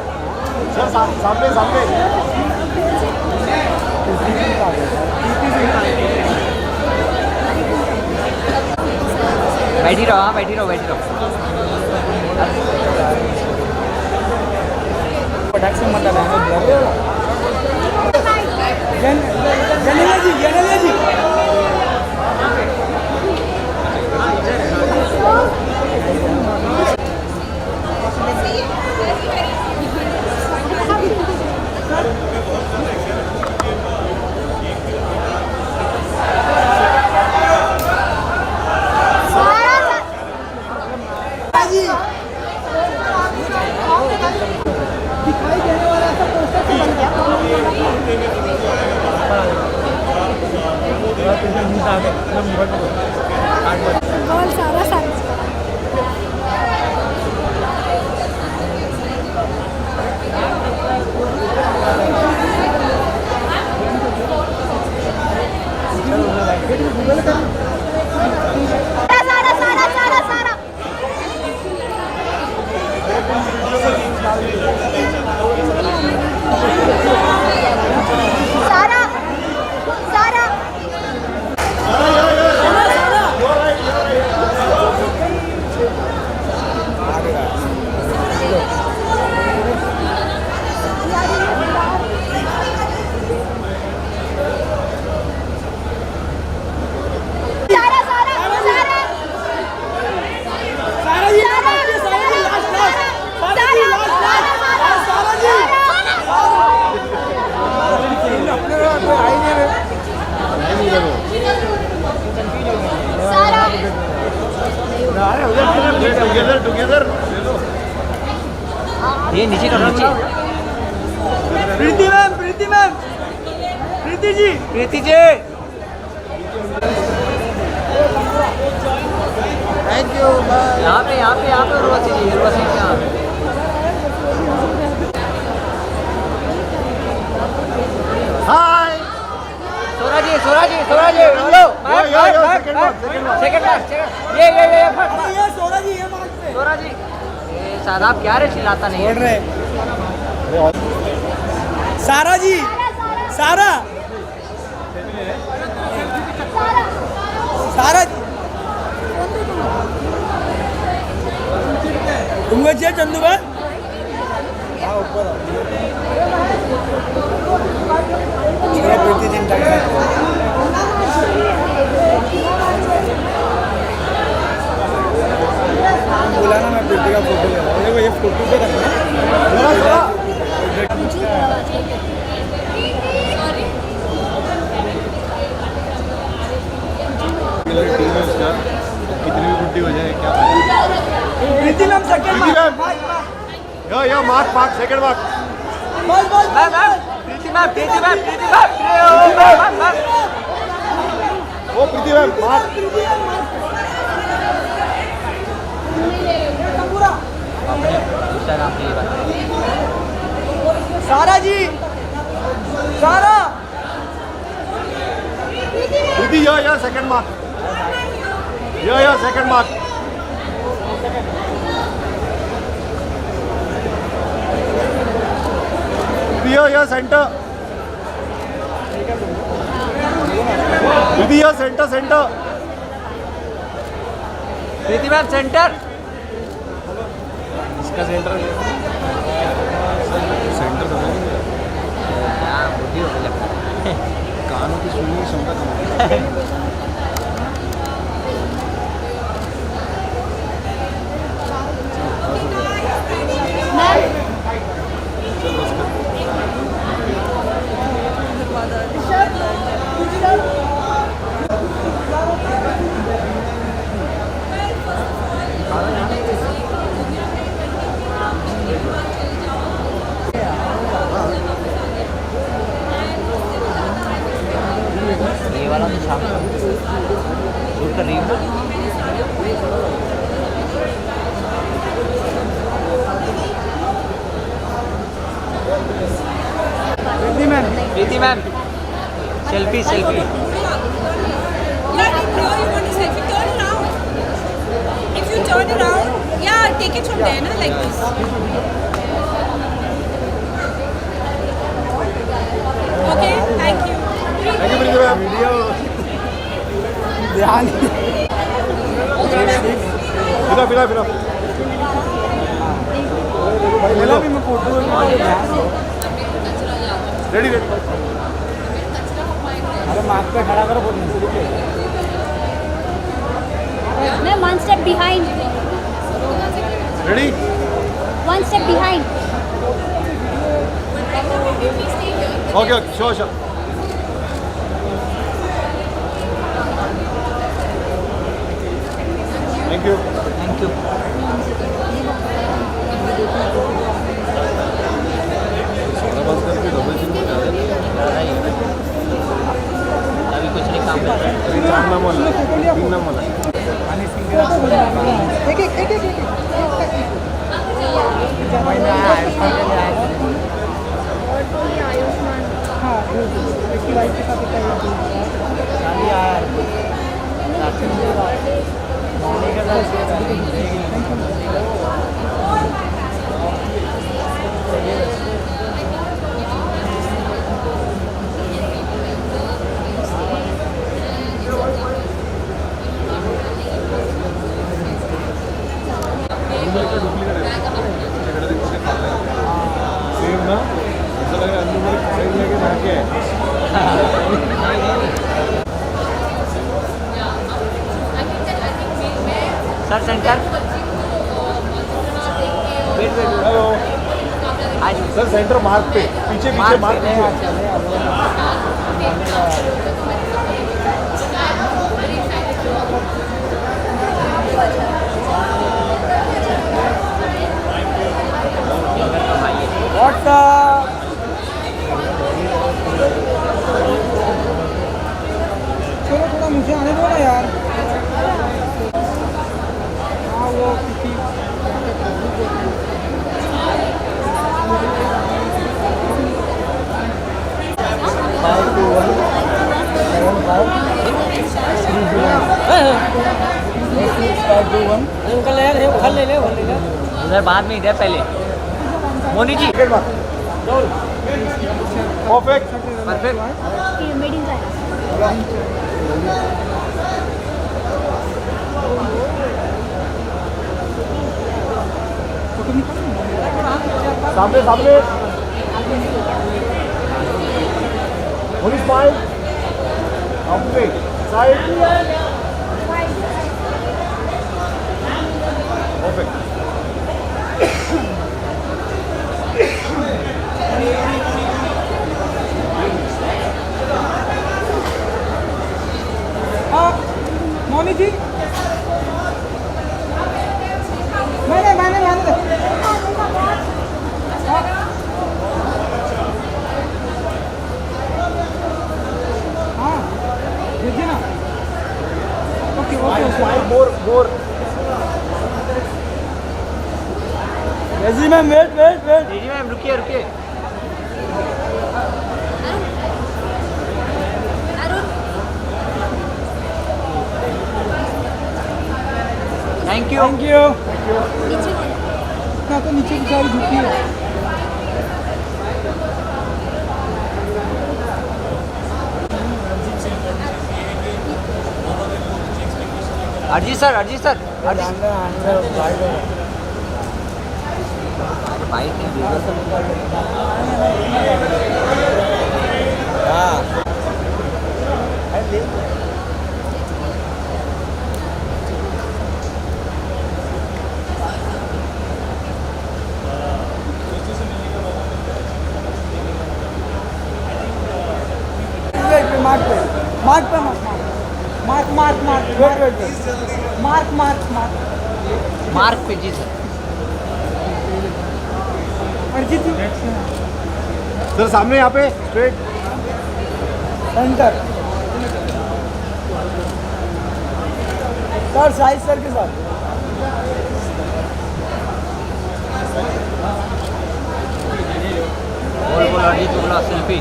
सर सामने बैठी रहो हाँ बैठी रहो फटाक से मत लगाना जनेलिया जी दिखाई देने वाला ऐसा पोस्टर से बन गया सारा साइंस टुगेदर ये नीचे करो नीचे Preeti ma'am Preeti ji thank you यहाँ पे उर्वशी जी यहाँ हाय सोरा जी हेलो सेकंड ये सोरा जी साहब क्या रे चिल्लाता नहीं बोल रहे सारा जी सारा तुम चाहिए चंदू भाई बुलाना मैं प्रीति का फोटो ले रहा हूँ ये फोटो पे रखना कितनी भी बुड्ढी हो जाए क्या Preeti ma'am second mark second mark Preeti ma'am वो प्रीति मैम मार्क सारा जी प्रीति या सेकंड मार्क सेकंड मार्क या सेंटर दीदी या सेंटर प्रीति मैम सेंटर इसका सेंटर वाला तो शाम को शूट कर रही हूँ ना। Preeti ma'am selfie selfie If you turn around, yeah, take it from there, na, like this. Okay, thank you. Thank you, Prince ma'am. Video. ध्यान. फिरा. भाई भी मैं फोटो रेडी अरे मार्क पे खड़ा करो No, one step behind. Ready One step behind. Okay sure thank you अभी कुछ नहीं काम कर sir centre wait hello sir centre mark पे पीछे मार्क पीछे चलो थोड़ा मुझे आने दो ना यार हाँ वो किसी उधर बाद में इधर पहले Mouni ji perfect Made in China. सामने One smile. Okay. Side. Perfect. Mouni ji मैंने हाँ देखिए ना ओके more मैम वेट जी मैम रुकिए थैंक यू ना तो नीचे की सारी झुकी है अर्जी सर बाइक मार्क पे जी सर सामने यहाँ पे straight centre sir Shahid sir के साथ सेल्फी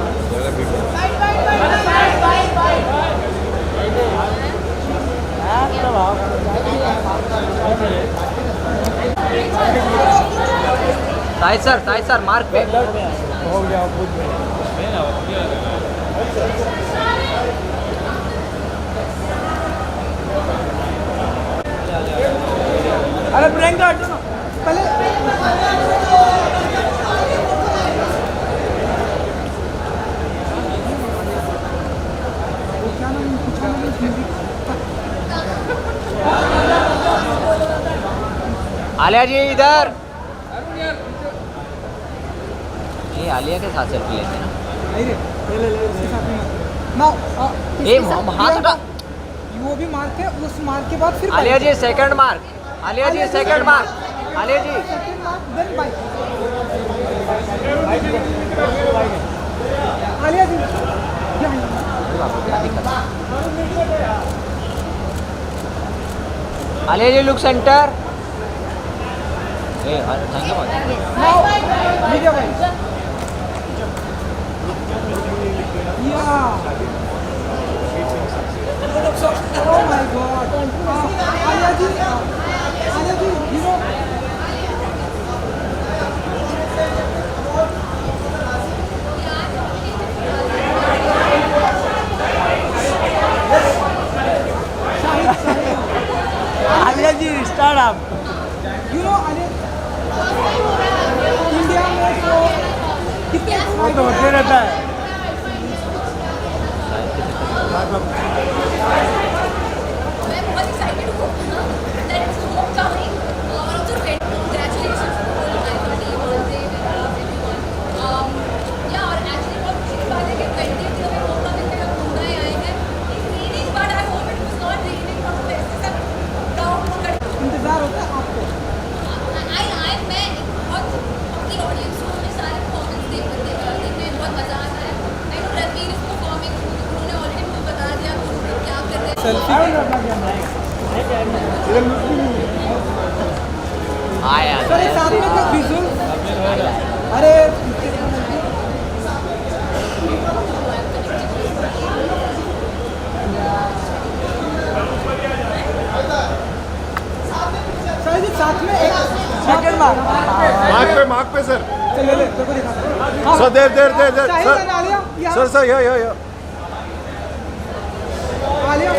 साहिद सर मार्क पे हो गया खुद अरे प्रियंका हटो ना पहले आलिया जी इधर। ये आलिया के साथ सेल्फी लेते हैं ना। ये हाथ उठा। वो भी मार के उस मार के बाद फिर Alia ji second mark. Alia ji second mark. Alia ji Alia ji Alia ji look centre. Thank you media भाई Oh my God! Alia ji, you know. Alia ji, start up. You know, Alia. India में तो कितने वो तो होते रहता है मैं बहुत एक्साइटेड हूँ that it's homecoming और also congratulations to the whole IFA team all day everyone yeah और actually बहुत खुशी की बात है कि 20th में homecoming में हम मुंबई आए हैं it's raining but I hope it was not raining from the ऐसे सब गाँव पकड़ इंतजार होता है आपको मैं बहुत अपनी ऑडियंस को मैं सारे परफॉर्मेंस देखने में बहुत मज़ा आता है मैं रणवीर इस परफॉर्मिंग उन्होंने ऑलरेडी मुझे बता दिया कि उन्होंने क्या कर रहे हैं सर एक साथ में कुछ विजुअल अरे सर जी साथ में एक सेकंड मार्क पे सर चल ले देखो दिखा सर देर सर सर या आलिया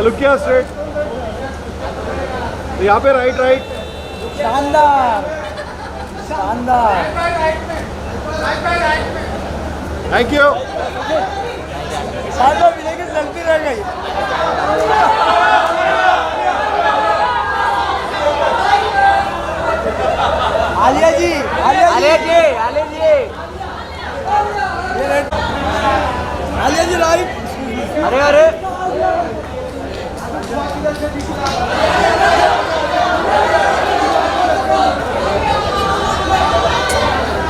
लुक किया स्ट्रेट यहाँ पे राइट शानदार थैंक यू साथ में मिलेंगे सेल्फी रह गई आलिया जी राइट अरे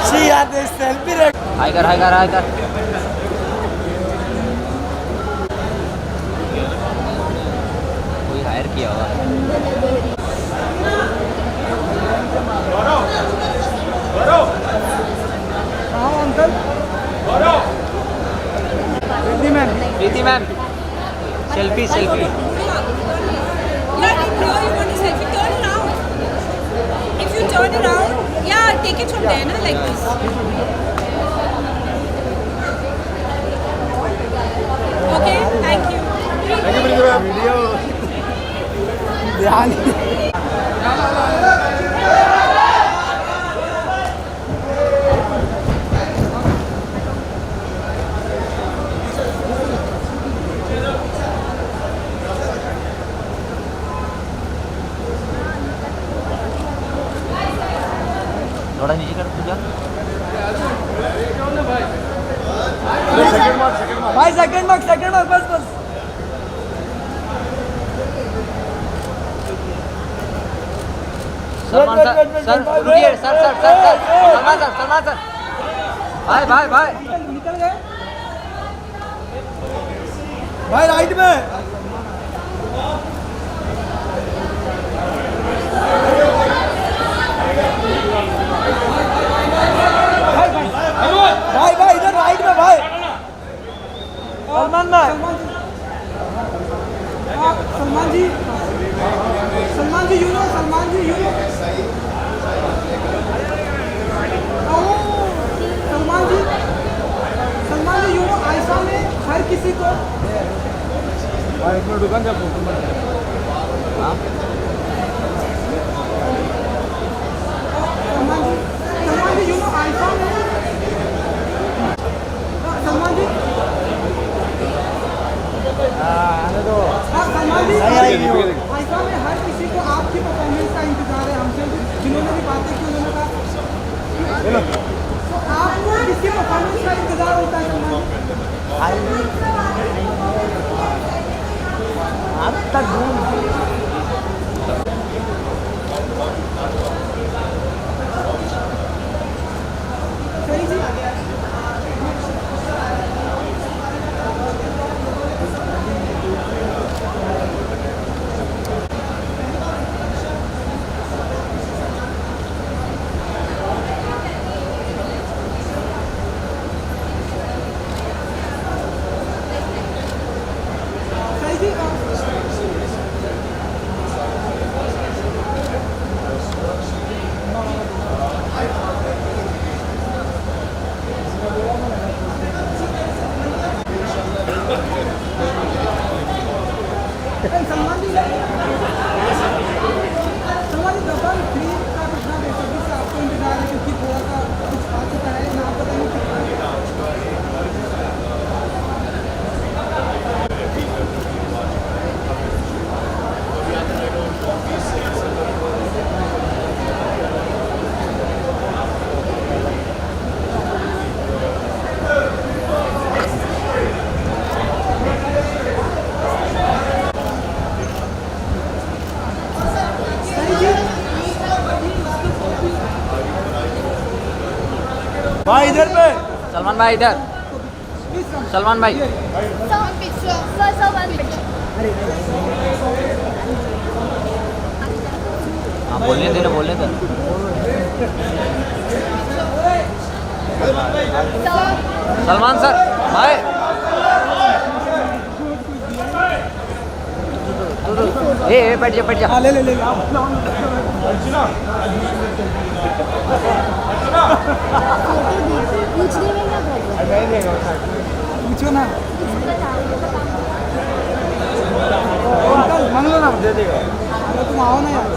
शी याद है सेल्फी रख हाय कर कोई हायर किया होगा हाँ uncle Preeti ma'am selfie Yeah, I didn't know you want to selfie. Turn around. If you turn around, yeah, take it from there, na, like this. Okay, thank you. ध्यान थोड़ा नीचे कर पूजा भाई सेकंड मार्क बस Salman sir रुकिए sir Salman sir भाई निकल गए भाई राइट में एक मिनट रुका जब फोटो में सलमान जी, you know आइफा में सलमान जी सलमान जी आइफा में हर किसी को आपकी परफॉर्मेंस का इंतजार है हमसे जिन्होंने भी बातें की उन्होंने कहा तो आपको किसकी परफॉर्मेंस का इंतजार होता है सलमान आप तक सही जी सलमान जी दबंग 3 का कितना बेसब्री से आपको इंतजार है क्योंकि थोड़ा सा कुछ आ चुका है ना बताइए कितना भाई इधर पे सलमान भाई इधर सलमान भाई हाँ बोलने दे ना बोलने दे सलमान सर भाई ए बैठ जा ले ले ले पूछो ना अंकल मांग लो ना दे देगा अरे तुम आओ ना यार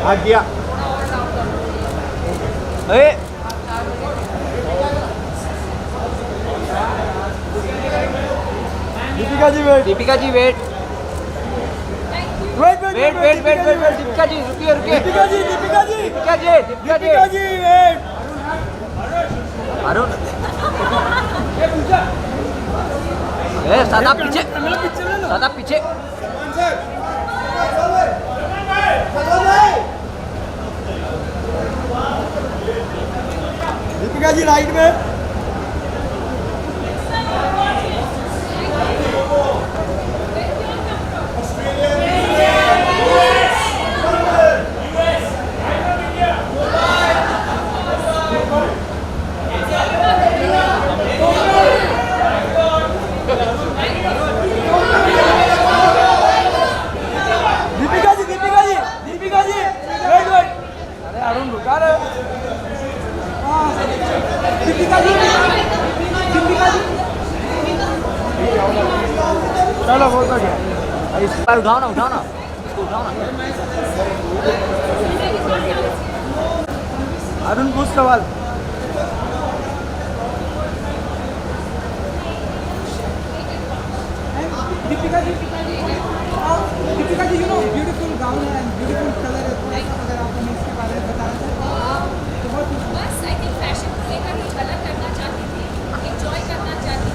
आ गया दीपिका जी वेट दीपिका जी वेट दीपिका जी रुकिए दीपिका जी वेट अरुण सादा पीछे दीपिका जी राइट में दीपिका जी वेट अरे अरुण रुका रे दीपिका जी चलो बहुत बढ़िया इस पर उठाओ ना इसको उठाओ ना अरुण पूछ सवाल Deepika ji you know beautiful gown है एंड ब्यूटीफुल कलर है थोड़ा सा अगर आप हमें इसके बारे में बताना चाहें तो बहुत बस आई थिंक फैशन को लेकर ही अलग करना चाहती थी, एंजॉय करना चाहती थी।